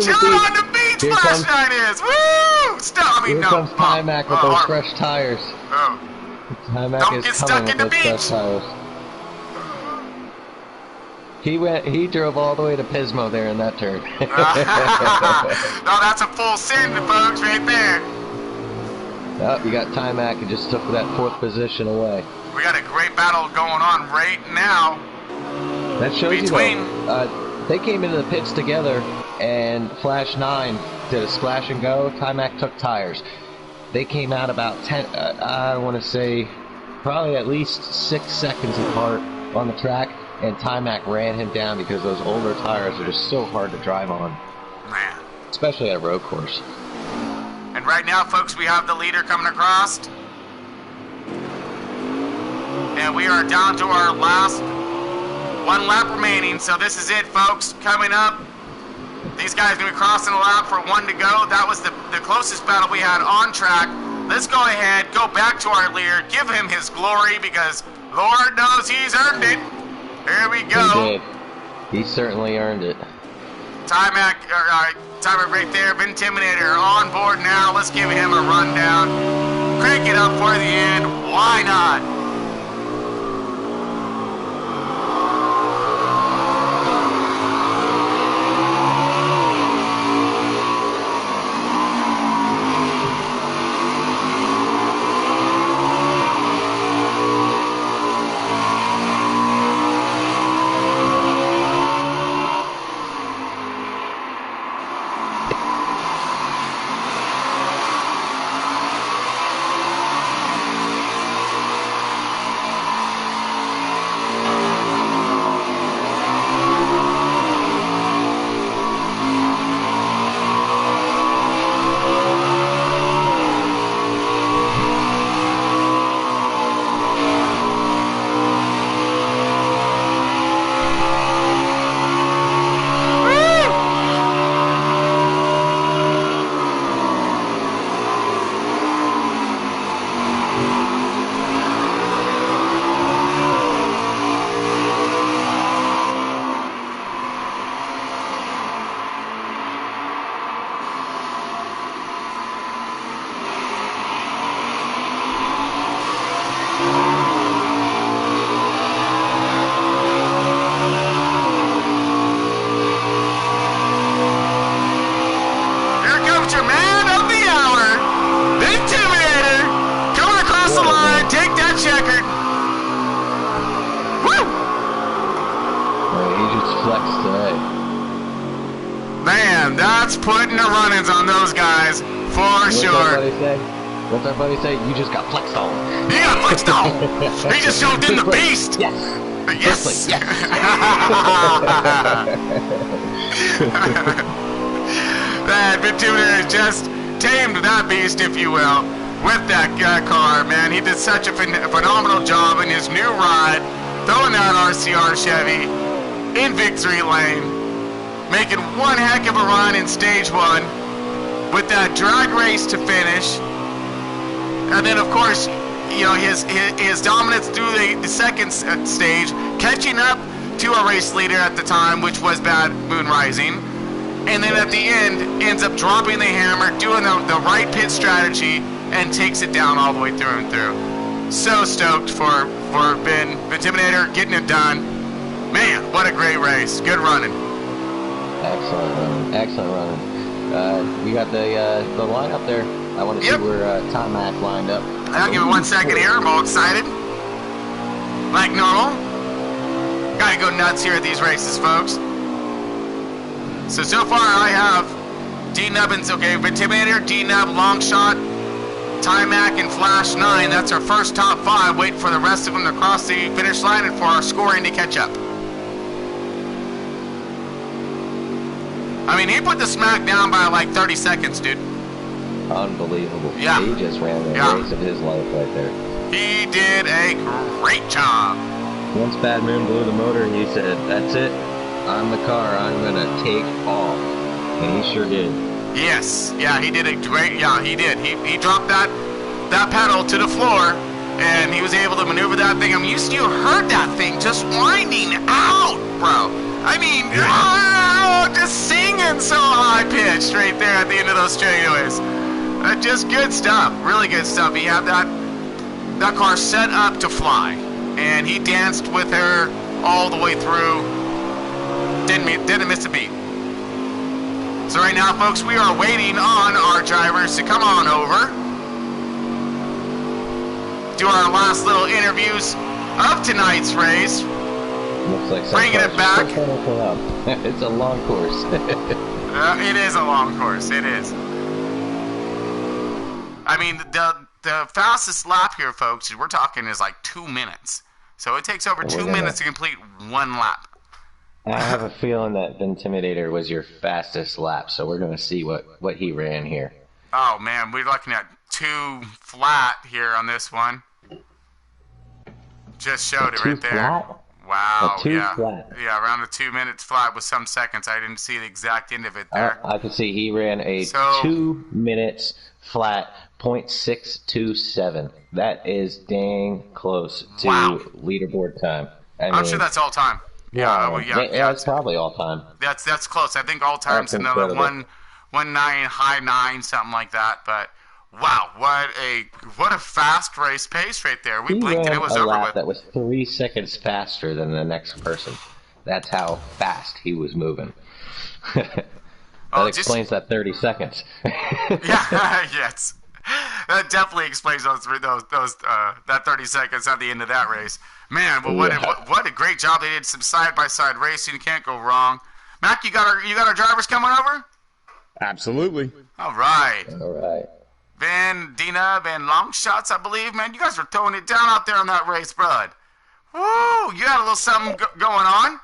Chilling on the beach, here Flash 9 is. Woo! Here comes Timac with those fresh tires. Oh. Timac Don't is get coming stuck with in the those fresh tires. He drove all the way to Pismo there in that turn. No, that's a full send, folks, right there. Oh, you got Timac who just took that fourth position away. We got a great battle going on right now. That shows you though, they came into the pits together, and Flash 9 did a splash and go. Timac took tires. They came out about 10, I want to say, probably at least 6 seconds apart on the track. And Timac ran him down because those older tires are just so hard to drive on. Man. Especially at a road course. And right now, folks, we have the leader coming across. And we are down to our last one lap remaining. So this is it, folks. Coming up, These guys going to be crossing the lap for 1 to go. That was the closest battle we had on track. Let's go ahead, go back to our leader, give him his glory because Lord knows he's earned it. Here we go. He did. He certainly earned it. Timer right there. Intimidator on board now. Let's give him a rundown. Crank it up for the end. Why not? Man, that's putting the run-ins on those guys for sure. What's our buddy say? You just got flexed on. You got flexed on. He just showed in the beast. Yes. Yes. Yes. That Intimidator just tamed that beast, if you will, with that car, man. He did such a phenomenal job in his new ride, throwing that RCR Chevy in victory lane, making one heck of a run in stage 1 with that drag race to finish. And then, of course, you know, his dominance through the second stage, catching up to a race leader at the time, which was Bad Moon Rising. And then at the end, ends up dropping the hammer, doing the right pit strategy, and takes it down all the way through and through. So stoked for Ben Intimidator getting it done. Man, what a great race. Good running. Excellent running. Excellent running. We got the lineup there. I want to see where Tom Mack lined up. I'll give it 1 second here. I'm all excited. Like normal. Gotta go nuts here at these races, folks. So far I have D-Nub and, okay, Intimidator, D-Nub, Longshot, Timac, and Flash 9. That's our first top 5. Wait for the rest of them to cross the finish line and for our scoring to catch up. I mean, he put the smack down by like 30 seconds, dude. Unbelievable. Yeah. He just ran the race of his life right there. He did a great job. Once Bad Moon blew the motor, he said, "That's it. I'm the car. I'm gonna take off." And he sure did. Yes. Yeah, he did a great. Yeah, he did. He dropped that pedal to the floor, and he was able to maneuver that thing. I mean, you heard that thing just winding out, bro. I mean, just singing so high pitched right there at the end of those straightaways. Just good stuff. Really good stuff. He had that car set up to fly, and he danced with her all the way through. Didn't miss a beat. So right now, folks, we are waiting on our drivers to come on over, do our last little interviews of tonight's race. Looks like bringing it back. It's a long course. It is a long course. It is. I mean, the fastest lap here, folks, we're talking is like 2 minutes. So it takes over 2 minutes to complete one lap. I have a feeling that Intimidator was your fastest lap, so we're going to see what he ran here. Oh, man, we're looking at 2 flat here on this one. Just showed it right there. Flat? Wow. A 2 Yeah. flat. Yeah, around a 2 minutes flat with some seconds. I didn't see the exact end of it there. I can see he ran a So- 2 minutes flat .627. That is dang close to Wow. leaderboard time. I'm sure that's all time. Yeah, wow. well, yeah, That's probably all time. that's close. I think all time's That's another incredible. 1-9, high 9, something like that. But wow, what a fast race pace right there. We He blinked and ran it was a over lap with. that was 3 seconds faster than the next person. That's how fast he was moving. That explains that 30 seconds. Yeah, yes. That definitely explains those that 30 seconds at the end of that race. Man, well, what a great job they did. Some side by side racing, you can't go wrong. Mac, you got our drivers coming over? Absolutely. All right. All right. Van Dinub and long shots, I believe. Man, you guys were throwing it down out there on that race, bud. Woo! You had a little something going on.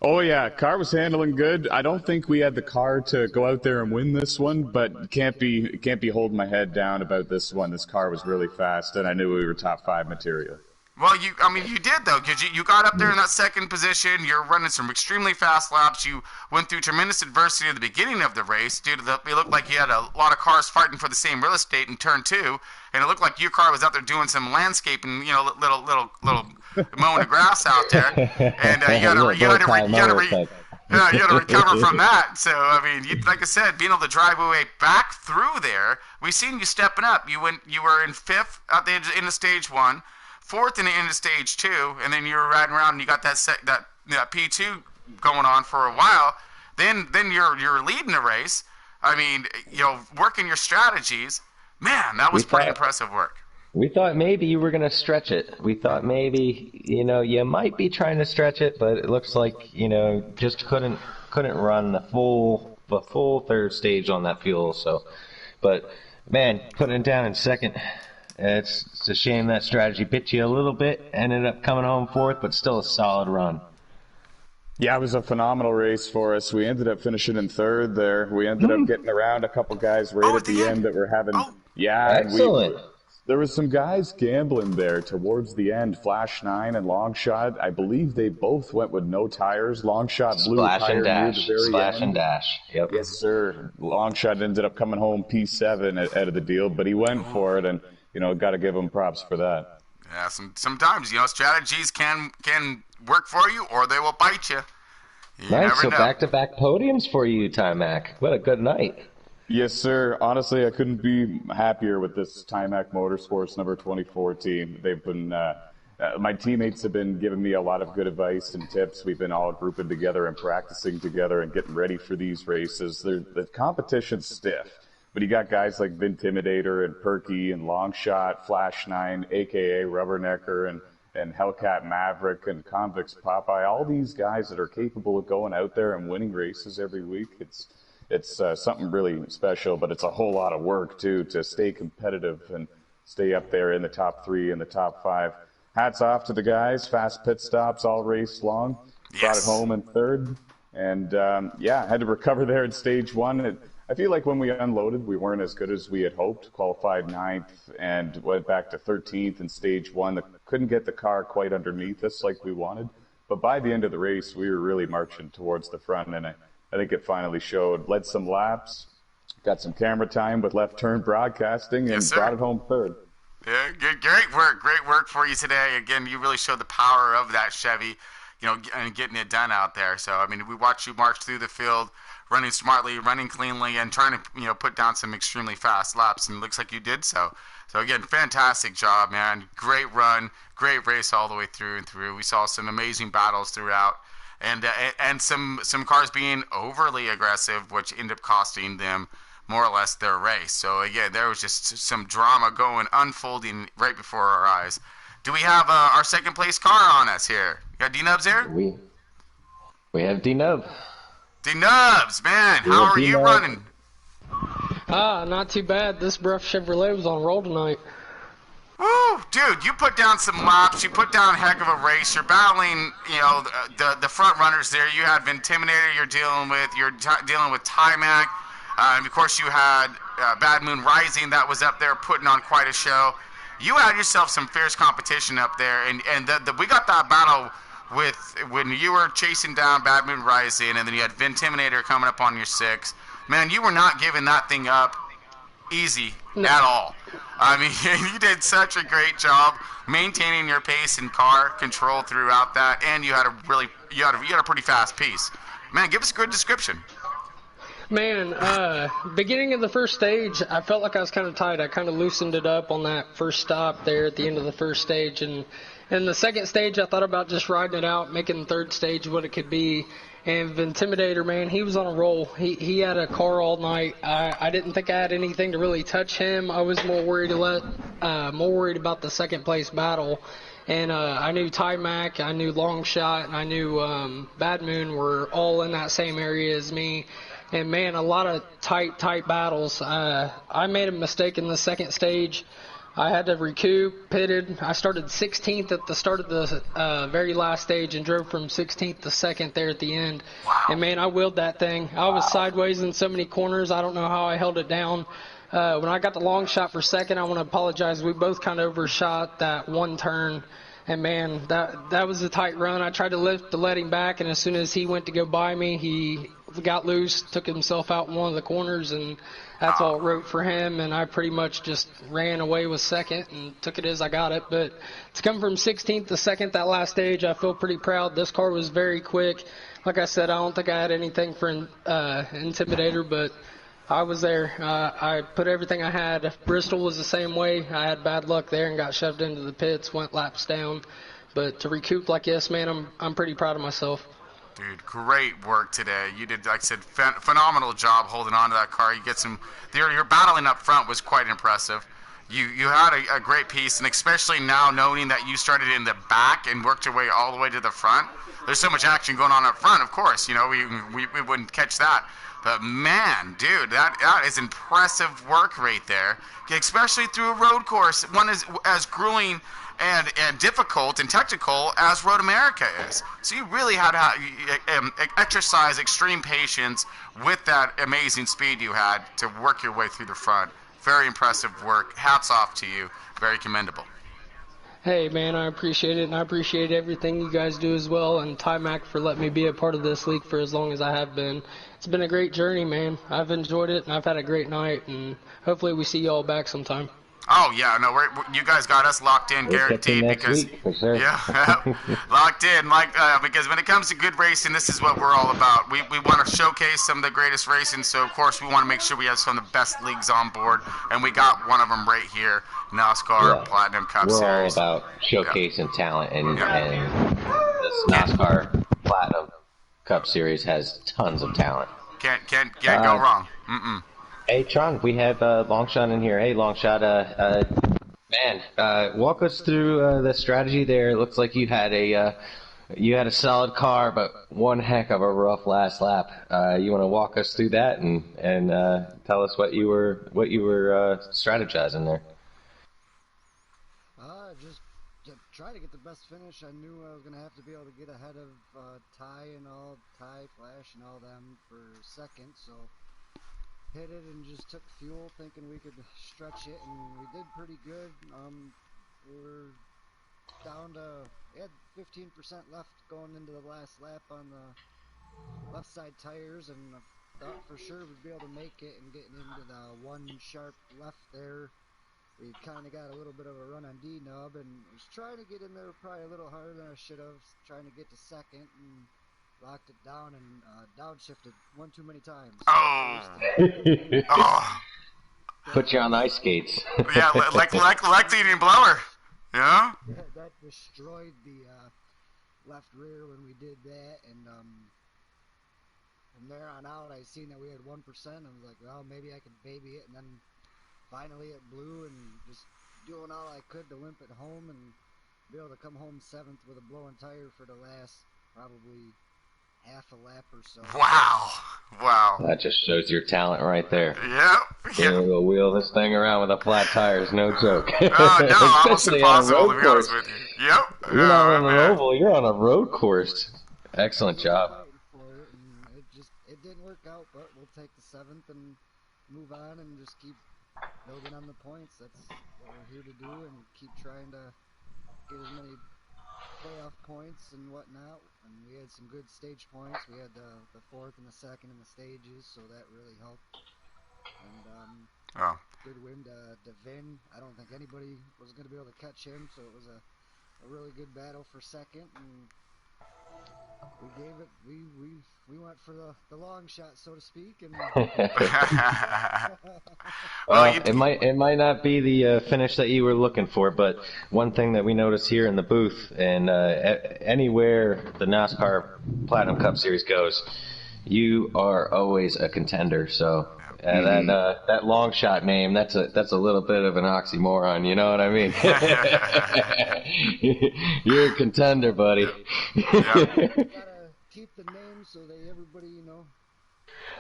Oh yeah, car was handling good. I don't think we had the car to go out there and win this one, but can't be holding my head down about this one. This car was really fast, and I knew we were top 5 material. Well, you did though, because you got up there in that second position. You're running some extremely fast laps. You went through tremendous adversity at the beginning of the race due to it looked like you had a lot of cars fighting for the same real estate in turn 2, and it looked like your car was out there doing some landscaping, little mowing the grass out there, and you had to recover from that. So I mean, like I said, being able to drive your way back through there, we seen you stepping up. You were in 5th at the end of stage 1. 4th in the end of stage 2, and then you were riding around and you got that P2 going on for a while. Then you're leading the race. I mean, working your strategies. Man, that was pretty impressive work. We thought maybe you were going to stretch it. We thought maybe you might be trying to stretch it, but it looks like just couldn't run the full third stage on that fuel. So, but man, putting it down in second. It's a shame that strategy bit you a little bit. Ended up coming home 4th, but still a solid run. Yeah, it was a phenomenal race for us. We ended up finishing in 3rd there. We ended up getting around a couple guys right at the end that were having... Yeah, excellent. There was some guys gambling there towards the end. Flash 9 and Longshot, I believe they both went with no tires. Longshot blew a tire near the very Splash end. and dash. Yep. Yes, sir. Longshot ended up coming home P7 out of the deal, but he went for it, and got to give him props for that. Yeah, sometimes strategies can work for you, or they will bite you. Nice. So back-to-back podiums for you, Timac. What a good night. Yes, sir. Honestly, I couldn't be happier with this Timac Motorsports number 24 team. They've been, my teammates have been giving me a lot of good advice and tips. We've been all grouping together and practicing together and getting ready for these races. The competition's stiff, but you got guys like Vintimidator and Perky and Longshot, Flash 9, a.k.a. Rubbernecker, and Hellcat Maverick and Convicts Popeye. All these guys that are capable of going out there and winning races every week. It's something really special, but it's a whole lot of work, too, to stay competitive and stay up there in the top 3 and the top 5. Hats off to the guys. Fast pit stops all race long. Yes. Brought it home in 3rd. And, had to recover there in stage 1. I feel like when we unloaded, we weren't as good as we had hoped. Qualified 9th and went back to 13th in stage 1. Couldn't get the car quite underneath us like we wanted. But by the end of the race, we were really marching towards the front, and I think it finally showed. Led some laps, got some camera time with Left Turn Broadcasting, and brought it home 3rd. Yeah, great work for you today. Again, you really showed the power of that Chevy, and getting it done out there. So, I mean, we watched you march through the field, running smartly, running cleanly, and trying to, put down some extremely fast laps, and it looks like you did so. So, again, fantastic job, man. Great run, great race all the way through and through. We saw some amazing battles throughout. And some cars being overly aggressive, which ended up costing them more or less their race. So again, there was just some drama unfolding right before our eyes. Do we have our second place car on us here? You got D-Nubs here? We have D-Nub. D-Nubs, man, how are you running? Not too bad. This Bruff Chevrolet was on roll tonight. Woo, dude, you put down some laps. You put down a heck of a race. You're battling, the front runners there. You had Vintimidator you're dealing with. You're dealing with Timac. And of course, you had Bad Moon Rising that was up there putting on quite a show. you had yourself some fierce competition up there, and we got that battle with when you were chasing down Bad Moon Rising, and then you had Vintimidator coming up on your 6. Man, you were not giving that thing up easy at all. I mean, you did such a great job maintaining your pace and car control throughout that, and you had a pretty fast piece. Man, give us a good description. Man, beginning of the first stage, I felt like I was kind of tight. I kind of loosened it up on that first stop there at the end of the first stage. And in the second stage, I thought about just riding it out, making the third stage what it could be. And the Intimidator, man, he was on a roll. He had a car all night. I didn't think I had anything to really touch him. I was more worried about the second place battle. And I knew Ty-Mac, I knew Longshot, and I knew Bad Moon were all in that same area as me. And, man, a lot of tight battles. I made a mistake in the second stage. I had to recoup, pitted. I started 16th at the start of the very last stage and drove from 16th to 2nd there at the end. Wow. And, man, I wheeled that thing. I was sideways in so many corners. I don't know how I held it down. When I got the long shot for 2nd, I want to apologize. We both kind of overshot that one turn. And, man, that was a tight run. I tried to lift to let him back, and as soon as he went to go by me, he got loose, took himself out in one of the corners, and that's all it wrote for him. And I pretty much just ran away with 2nd and took it as I got it. But to come from 16th to 2nd that last stage, I feel pretty proud. This car was very quick. Like I said, I don't think I had anything for Intimidator, but I was there. I put everything I had. Bristol was the same way. I had bad luck there and got shoved into the pits, went laps down. But to recoup like this, man, I'm pretty proud of myself. Dude, great work today. You did, like I said, phenomenal job holding on to that car. You get some. Your battling up front was quite impressive. You had a great piece, and especially now knowing that you started in the back and worked your way all the way to the front. There's so much action going on up front. Of course, you know we wouldn't catch that. But man, dude, that is impressive work right there. Especially through a road course, one is as grueling and difficult and technical as Road America is. So you really had to exercise extreme patience with that amazing speed you had to work your way through the front. Very impressive work. Hats off to you. Very commendable. Hey, man, I appreciate it, and I appreciate everything you guys do as well, and Ty-Mac for letting me be a part of this league for as long as I have been. It's been a great journey, man. I've enjoyed it, and I've had a great night, and hopefully we see you all back sometime. Oh yeah, no, you guys got us locked in, guaranteed. Because week, for sure. Yeah, locked in. Because when it comes to good racing, this is what we're all about. We want to showcase some of the greatest racing, so of course we want to make sure we have some of the best leagues on board, and we got one of them right here, NOSSCAR Platinum Cup Series. We're all about showcasing talent, and this NOSSCAR Platinum Cup Series has tons of talent. Can't go wrong. Hey, Tron, we have Longshot in here. Hey, Longshot, walk us through the strategy there. It looks like you had a solid car, but one heck of a rough last lap. You want to walk us through that and tell us what you were strategizing there? Just to try to get the best finish. I knew I was gonna have to be able to get ahead of Ty, Flash, and all them for 2nd, so. Hit it and just took fuel, thinking we could stretch it, and we did pretty good. We were down to, we had 15% left going into the last lap on the left side tires, and I thought for sure we'd be able to make it, and getting into the one sharp left there, we kind of got a little bit of a run on D-Nub, and was trying to get in there probably a little harder than I should have, trying to get to 2nd, and locked it down and downshifted one too many times. Put you on ice skates. Yeah, like the eating blower. Yeah? That destroyed the left rear when we did that, and from there on out, I seen that we had 1%. I was like, well, maybe I could baby it, and then finally it blew, and just doing all I could to limp it home and be able to come home 7th with a blown tire for the last probably half a lap or so. Wow. That just shows your talent right there. Yep. Being able to wheel this thing around with a flat tire is no joke. Oh, no, almost impossible, to be honest with you. Yep. You're not on an oval, you're on a road course. Excellent job. It didn't work out, but we'll take the 7th and move on and just keep building on the points. That's what we're here to do, and keep trying to get as many playoff points and whatnot. And we had some good stage points. We had the fourth and the second in the stages, so that really helped. And Oh. good win to Vin. I don't think anybody was going to be able to catch him, so it was a really good battle for second. And we gave it. We went for the long shot, so to speak. And well, it might not be the finish that you were looking for, but one thing that we notice here in the booth and anywhere the NASCAR Platinum Cup Series goes, you are always a contender. So that long shot name, that's a little bit of an oxymoron. You know what I mean? You're a contender, buddy. gotta keep the name so that everybody,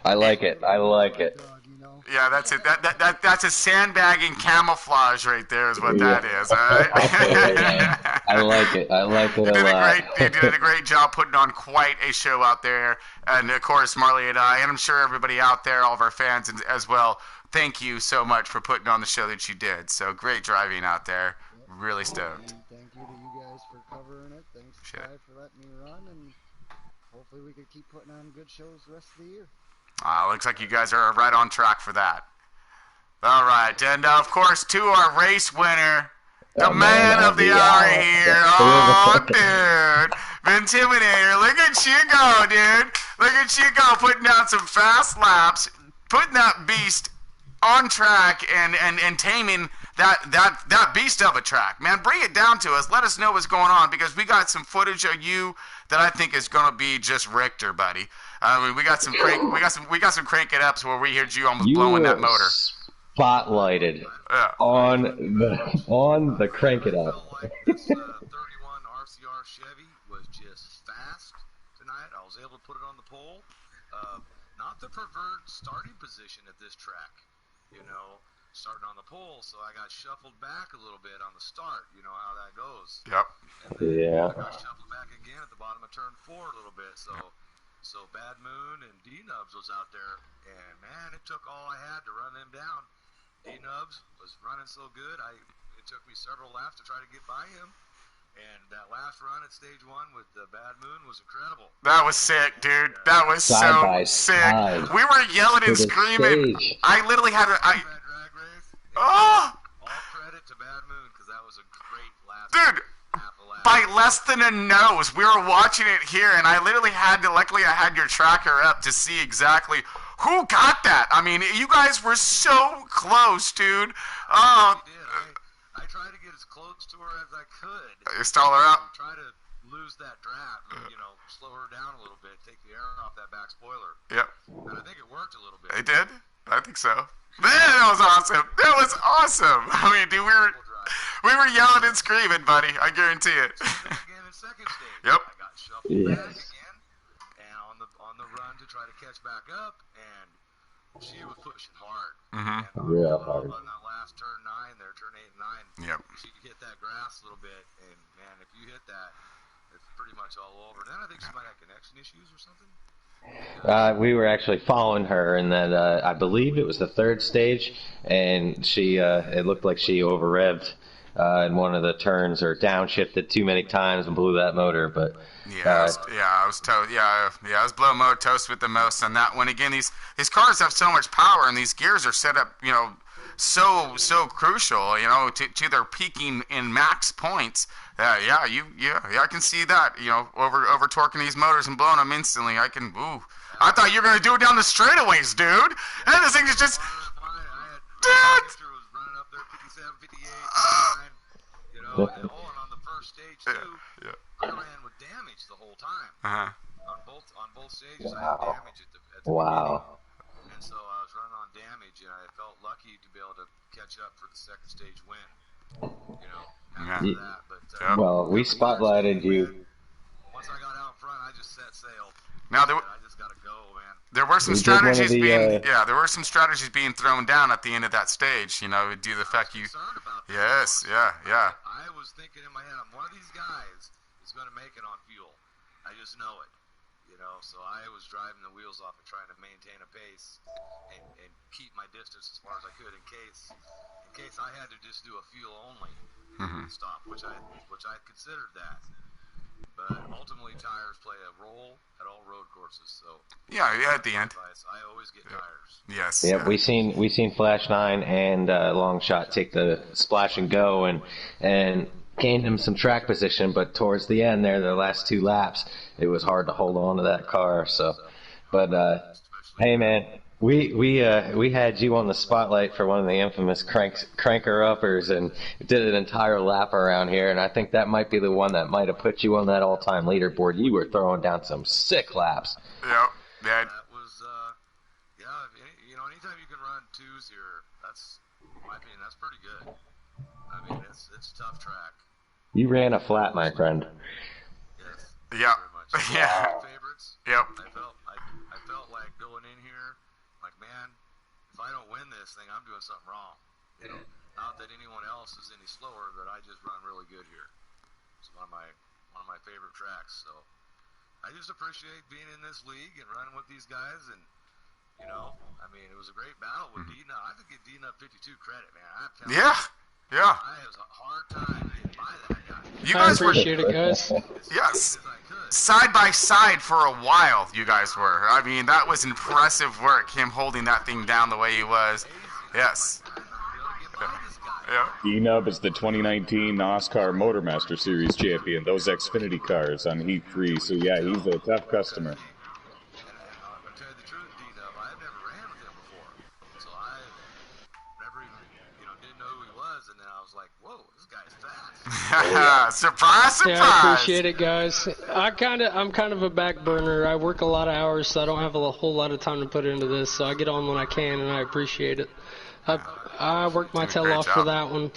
I like it. I like it. dog, Yeah, that's it. That's a sandbagging camouflage right there is what that is. All right? I like it. I like it a lot. You did a great job putting on quite a show out there. And, of course, Marley and I, and I'm sure everybody out there, all of our fans as well, thank you so much for putting on the show that you did. So great driving out there. Really stoked. Thank you to you guys for covering it. Thanks, Ty, for letting me run. And hopefully we can keep putting on good shows the rest of the year. Looks like you guys are right on track for that. All right. And, of course, to our race winner, the man of the hour here. Oh, dude. Intimidator. Look at you go, dude. Look at you go, putting down some fast laps, putting that beast on track and taming that beast of a track. Man, bring it down to us. Let us know what's going on, because we got some footage of you that I think is going to be just Richter, buddy. I mean, we got some crank it ups where we heard you almost blowing that motor. Spotlighted on the crank it up. This 31 RCR Chevy was just fast tonight. I was able to put it on the pole. Not the preferred starting position at this track, starting on the pole, so I got shuffled back a little bit on the start. You know how that goes. Yep. And then Yeah. I got shuffled back again at the bottom of turn 4 a little bit. So Bad Moon and D-Nubs was out there, and man, it took all I had to run them down. D-Nubs was running so good, it took me several laps to try to get by him. And that last run at stage 1 with the Bad Moon was incredible. That was sick, dude. That was so sick. Side. We were yelling and screaming. Stage. I literally had That drag race. Oh! All credit to Bad Moon, because that was a great last Dude, half a lap. by less than a nose. We were watching it here, and I literally luckily I had your tracker up to see exactly who got that. I mean, you guys were so close, dude. Oh. I tried to get as close to her as I could. You stall her out? Try to lose that draft, slow her down a little bit, take the air off that back spoiler. Yep. And I think it worked a little bit. It did? I think so. Man, that was awesome. That was awesome. I mean, dude, we were yelling and screaming, buddy. I guarantee it. Again in second stage. Yep. I got shuffled back again, and on the run to try to catch back up, and she was pushing hard. Mm-hmm. And Real hard. On that last turn 9 there, turn 8 and 9. Yep. She hit that grass a little bit, and man, if you hit that, it's pretty much all over. Then I think she might have connection issues or something. We were actually following her, and then I believe it was the third stage, and she it looked like she over-revved in one of the turns or downshifted too many times and blew that motor. But I was blow motor toast with the most on that one. Again, these cars have so much power, and these gears are set up, so crucial, to their peaking in max points. I can see that, over torquing these motors and blowing them instantly. I thought you were gonna do it down the straightaways, dude. And this thing is just, dude. Was running up there 57, 58, and on the first stage too. Yeah. I ran with damage the whole time. On both stages, I had damage at the beginning. And so I was running on damage, and I felt lucky to be able to catch up for the second stage win. After that. But, well, we spotlighted you. Once I got out in front, I just set sail. Now I just gotta go, man. there were some strategies there were some strategies being thrown down at the end of that stage. Due to the fact you. Yes, yeah. I was thinking in my head, one of these guys is going to make it on fuel. I just know it. You know, so I was driving the wheels off and trying to maintain a pace and keep my distance as far as I could in case I had to just do a fuel only stop, which I considered that. But ultimately, tires play a role at all road courses. So yeah, at the end. I always get tires. Yes. Yeah, we seen Flash 9 and Long Shot take the splash and go and gained him some track position, but towards the end there, the last 2 laps, it was hard to hold on to that car. So, but hey man, we had you on the spotlight for one of the infamous cranker uppers and did an entire lap around here, and I think that might be the one that might have put you on that all-time leaderboard. You were throwing down some sick laps. Yep. That was you know, anytime you can run 2s here, that's, in my opinion, that's pretty good. I mean, it's a tough track. You ran a flat, my friend. Yes. Yeah. Very much. Yeah. Favorites. Yep. I felt like going in here, like, man, if I don't win this thing, I'm doing something wrong. You know, not that anyone else is any slower, but I just run really good here. It's one of my favorite tracks. So I just appreciate being in this league and running with these guys. And you know, I mean, it was a great battle with D-Nub. I could give D-Nub 52 credit, man. Yeah. Yeah. I was a hard time getting by that guy. You guys I appreciate it, guys. Yes. Side by side for a while, you guys were. I mean, that was impressive work, him holding that thing down the way he was. Yes. Yeah. D-Nub is the 2019 NOSSCAR Motormaster Series champion, those Xfinity cars on Heat 3. So, yeah, he's a tough customer. I'll tell you the truth, D-Nub, I've never ran with him before. So I never even, didn't know who he was. And then I was like, whoa, this guy's fast. Surprise, surprise. Yeah, I appreciate it, guys. I'm kind of a back burner. I work a lot of hours, so I don't have a whole lot of time to put into this. So I get on when I can, and I appreciate it. I worked my tail off for that one.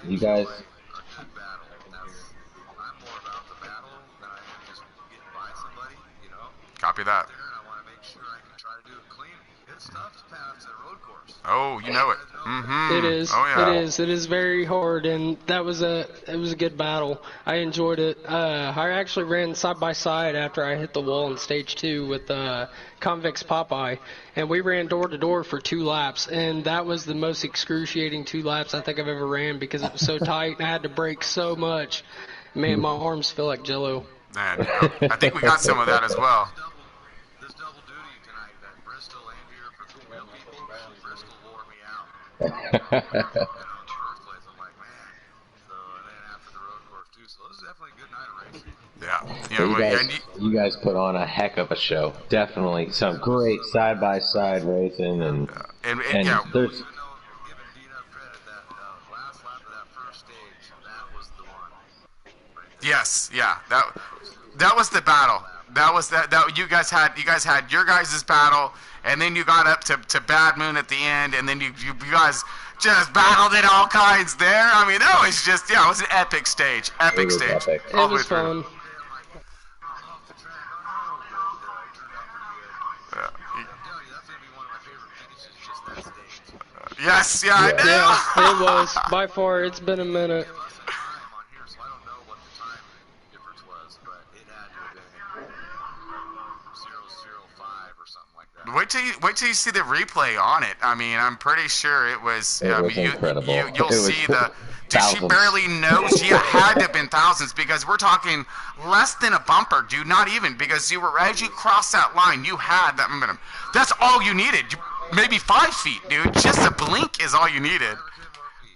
You guys. A good battle. I'm more about the battle than I am just getting by somebody, you know. Copy that. There, and I want to make sure I can try to do it clean. It's tough to pass a road course. Oh, you know it. Mm-hmm. It is. Oh, yeah. It is very hard, and it was a good battle. I enjoyed it. I actually ran side by side after I hit the wall in stage 2 with Convex Popeye, and we ran door to door for 2 laps, and that was the most excruciating 2 laps I think I've ever ran because it was so tight and I had to brake so much. Man, my arms feel like Jello. Man, I think we got some of that as well. This double duty tonight, that Bristol and here for the real people, Bristol wore me out. In the first place, I'm like, man. So, and then after the road course too. So this is definitely a good night of racing. Yeah. So you guys put on a heck of a show. Definitely some great side by side racing and yeah. there's. Even though giving D-Nub credit, that last lap of that first stage, that was the one. Right there. Yes, yeah. That was the battle. That you guys had your guys' battle, and then you got up to Bad Moon at the end, and then you guys just battled it all kinds there. I mean, that was just it was an epic stage. Epic stage. Epic. All It the way was through. fun. Off the track, it turned out pretty good. Yeah. I'm telling you, that's going to be one of my favorite finishes, just that stage. Yes, yeah, I know. Yeah, it was. By far, it's been a minute. Give us a time on here, so I don't know what the time difference was, but it had to have been 0:05 or something like that. Wait till you see the replay on it. I mean, I'm pretty sure it was. It I was mean, incredible. You'll It was see the. Dude, she thousands. barely knows. She had to have been thousands because we're talking less than a bumper, dude. Not even because as you cross that line, you had that momentum. That's all you needed. Maybe 5 feet, dude. Just a blink is all you needed.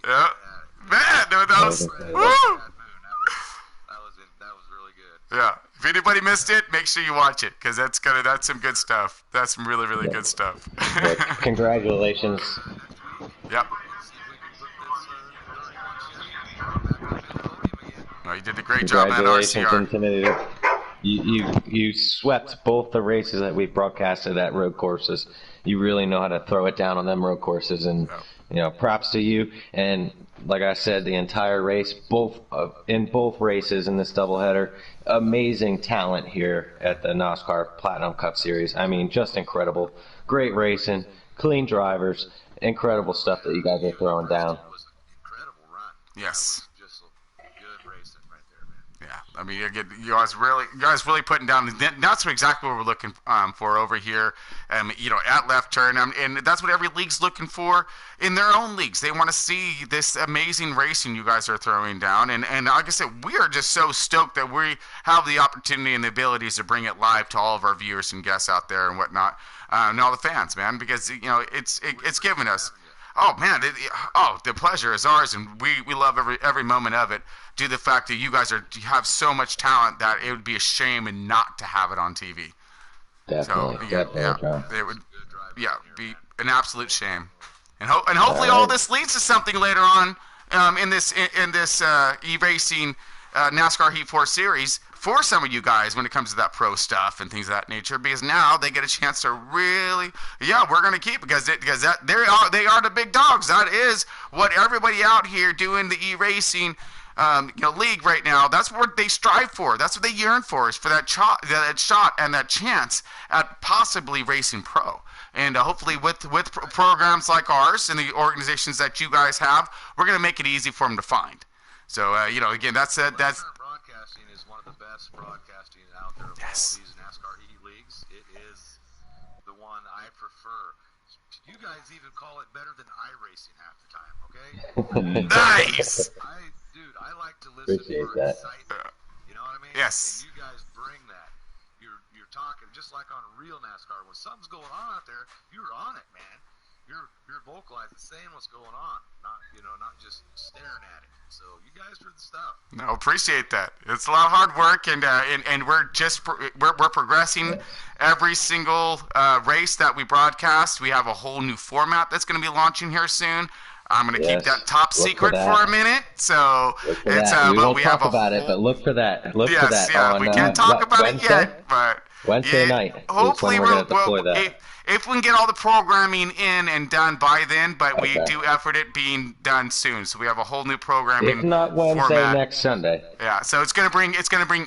Yeah, man, dude, that was. Woo! That was really good. Yeah. If anybody missed it, make sure you watch it because that's some good stuff. That's some really, really good stuff. But congratulations. Yep. See if we can put this back up in the podium again. No, you did a great job at Congratulations, RCR. Intimidator. You swept both the races that we broadcasted at road courses. You really know how to throw it down on them road courses, and props to you. And like I said, the entire race, in both races in this doubleheader, amazing talent here at the NOSSCAR Platinum Cup Series. I mean, just incredible. Great racing, clean drivers, incredible stuff that you guys are throwing down. It was an incredible run. Yes. That was just good racing right there, man. Yeah, I mean, you guys really putting down. That's exactly what we're looking for over here. At Left Turn, and that's what every league's looking for in their own leagues. They want to see this amazing racing you guys are throwing down, and like I said, we are just so stoked that we have the opportunity and the abilities to bring it live to all of our viewers and guests out there and whatnot, and all the fans, man, because it's given us. Oh man, the pleasure is ours, and we love every moment of it. Due to the fact that you guys have so much talent that it would be a shame and not to have it on TV. Definitely, it would, be an absolute shame. And hopefully all this leads to something later on in this e-racing NASCAR Heat 4 series for some of you guys when it comes to that pro stuff and things of that nature, because now they get a chance to really, we're going to keep because they are the big dogs. That is what everybody out here doing the e-racing league right now. That's what they strive for. That's what they yearn for, is for that shot and that chance at possibly racing pro. And hopefully with programs like ours and the organizations that you guys have, we're going to make it easy for them to find. So, again, that's broadcasting is one of the best broadcasting out there of all these NASCAR Heat leagues. It is the one I prefer. You guys even call it better than iRacing half the time, okay? Nice! I like to listen for excitement. You know what I mean? Yes. And you guys bring that. You're talking just like on real NASCAR. When something's going on out there, you're on it, man. You're vocalizing, saying what's going on, not just staring at it. So you guys are the stuff. No, appreciate that. It's a lot of hard work, and we're progressing every single race that we broadcast. We have a whole new format that's going to be launching here soon. I'm going to keep that top secret for a minute. So it's we won't talk about it, but look for that. Look for that. Yeah, we can't talk about it yet, but Wednesday night. Hopefully, we're going to deploy that. If we can get all the programming in and done by then, but we do effort it being done soon. So we have a whole new programming. If not Wednesday, format. Next Sunday. Yeah, so it's gonna bring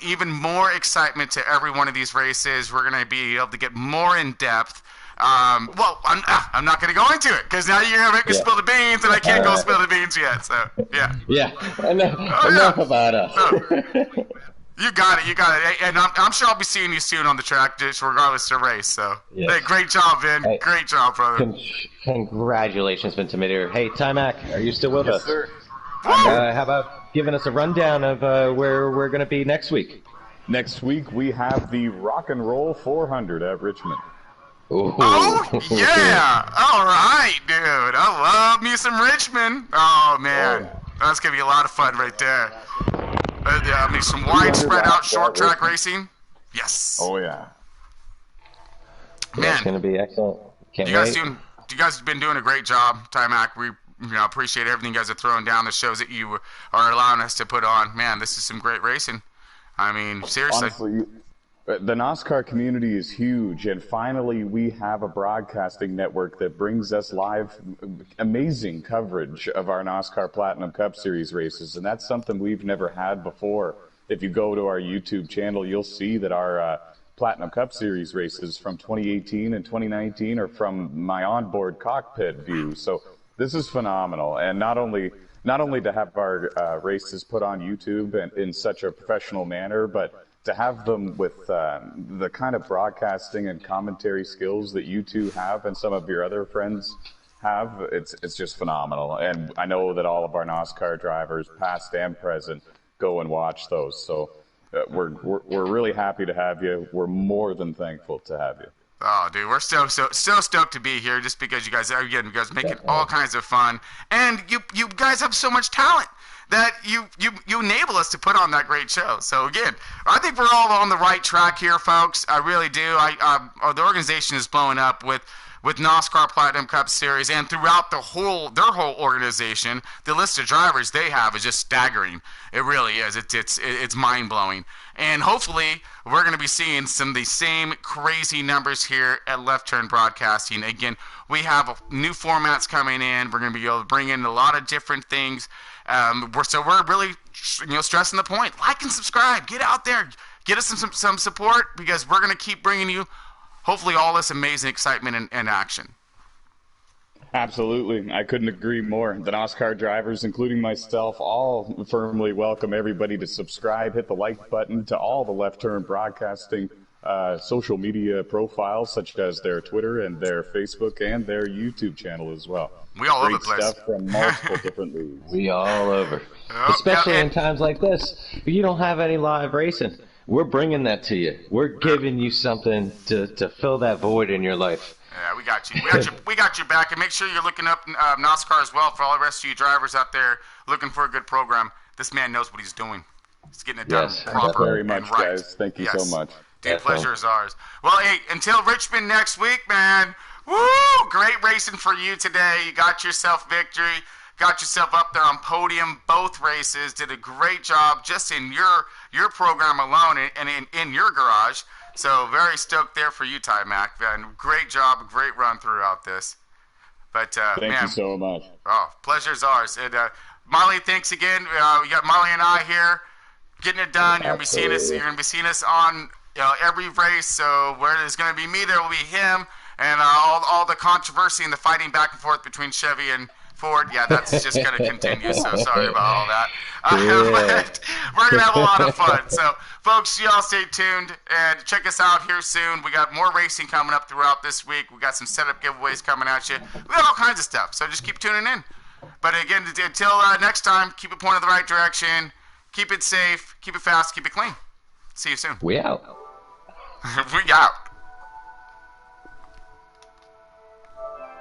even more excitement to every one of these races. We're gonna be able to get more in depth. I'm not going to go into it because now you're going to make me spill the beans, and I can't go spill the beans yet. So yeah. Enough about us. You got it. And I'm sure I'll be seeing you soon on the track, just regardless of the race. So, hey, great job, Vin. Hey, great job, brother. Congratulations, Vin Timidier. Hey, Timac, are you still with us? Sir. How about giving us a rundown of where we're going to be next week? Next week, we have the Rock and Roll 400 at Richmond. Ooh. Oh, yeah. All right, dude. I love me some Richmond. Oh, man. That's going to be a lot of fun right there. Some wide spread out short track racing. Yes. Oh, yeah. Man. It's going to be excellent. Can't wait. You guys have been doing a great job, Timac. We appreciate everything you guys are throwing down, the shows that you are allowing us to put on. Man, this is some great racing. I mean, seriously. Honestly, the NOSSCAR community is huge, and finally we have a broadcasting network that brings us live, amazing coverage of our NOSSCAR Platinum Cup Series races, and that's something we've never had before. If you go to our YouTube channel, you'll see that our Platinum Cup Series races from 2018 and 2019 are from my onboard cockpit view. So this is phenomenal, and not only to have our races put on YouTube and in such a professional manner, but to have them with the kind of broadcasting and commentary skills that you two have and some of your other friends have, it's just phenomenal. And I know that all of our NOSSCAR drivers, past and present, go and watch those. So we're really happy to have you. We're more than thankful to have you. Oh, dude, we're so stoked to be here just because you guys make it all kinds of fun. And you guys have so much talent that you enable us to put on that great show. So again, I think we're all on the right track here, folks. I really do. The organization is blowing up with NOSSCAR Platinum Cup Series, and throughout their whole organization, the list of drivers they have is just staggering. It really is. It's mind blowing. And hopefully, we're going to be seeing some of the same crazy numbers here at Left Turn Broadcasting. Again, we have new formats coming in. We're going to be able to bring in a lot of different things. We're really stressing the point. Like and subscribe. Get out there. Get us some support, because we're going to keep bringing you hopefully all this amazing excitement and action. Absolutely. I couldn't agree more. The NOSSCAR drivers, including myself, all firmly welcome everybody to subscribe, hit the like button to all the Left Turn Broadcasting social media profiles, such as their Twitter and their Facebook and their YouTube channel as well. We all over Great the place. stuff from multiple different leagues. We all over. Especially in times like this. You don't have any live racing. We're bringing that to you. We're giving you something to fill that void in your life. Yeah, we got you. We got your back, and make sure you're looking up NOSSCAR as well for all the rest of you drivers out there looking for a good program. This man knows what he's doing. He's getting it done proper. Thank you very much, and right. guys. Thank you so much. Dude, pleasure is ours. Well, hey, until Richmond next week, man. Woo! Great racing for you today. You got yourself victory. Got yourself up there on podium both races. Did a great job just in your program alone and in your garage. So very stoked there for you, Ty Mac. Man, great job, great run throughout this. But thank you so much. Oh, pleasure's ours. And Molly, thanks again. We got Molly and I here getting it done. You're gonna be seeing us. You're gonna be seeing us on every race. So where there's gonna be me, there will be him, and all the controversy and the fighting back and forth between Chevy and Ford. Yeah, that's just going to continue, so sorry about all that. We're going to have a lot of fun. So, folks, you all stay tuned and check us out here soon. We got more racing coming up throughout this week. We got some setup giveaways coming at you. We got all kinds of stuff, so just keep tuning in. But again, until next time, keep it pointed the right direction. Keep it safe, keep it fast, keep it clean. See you soon. We out. We out.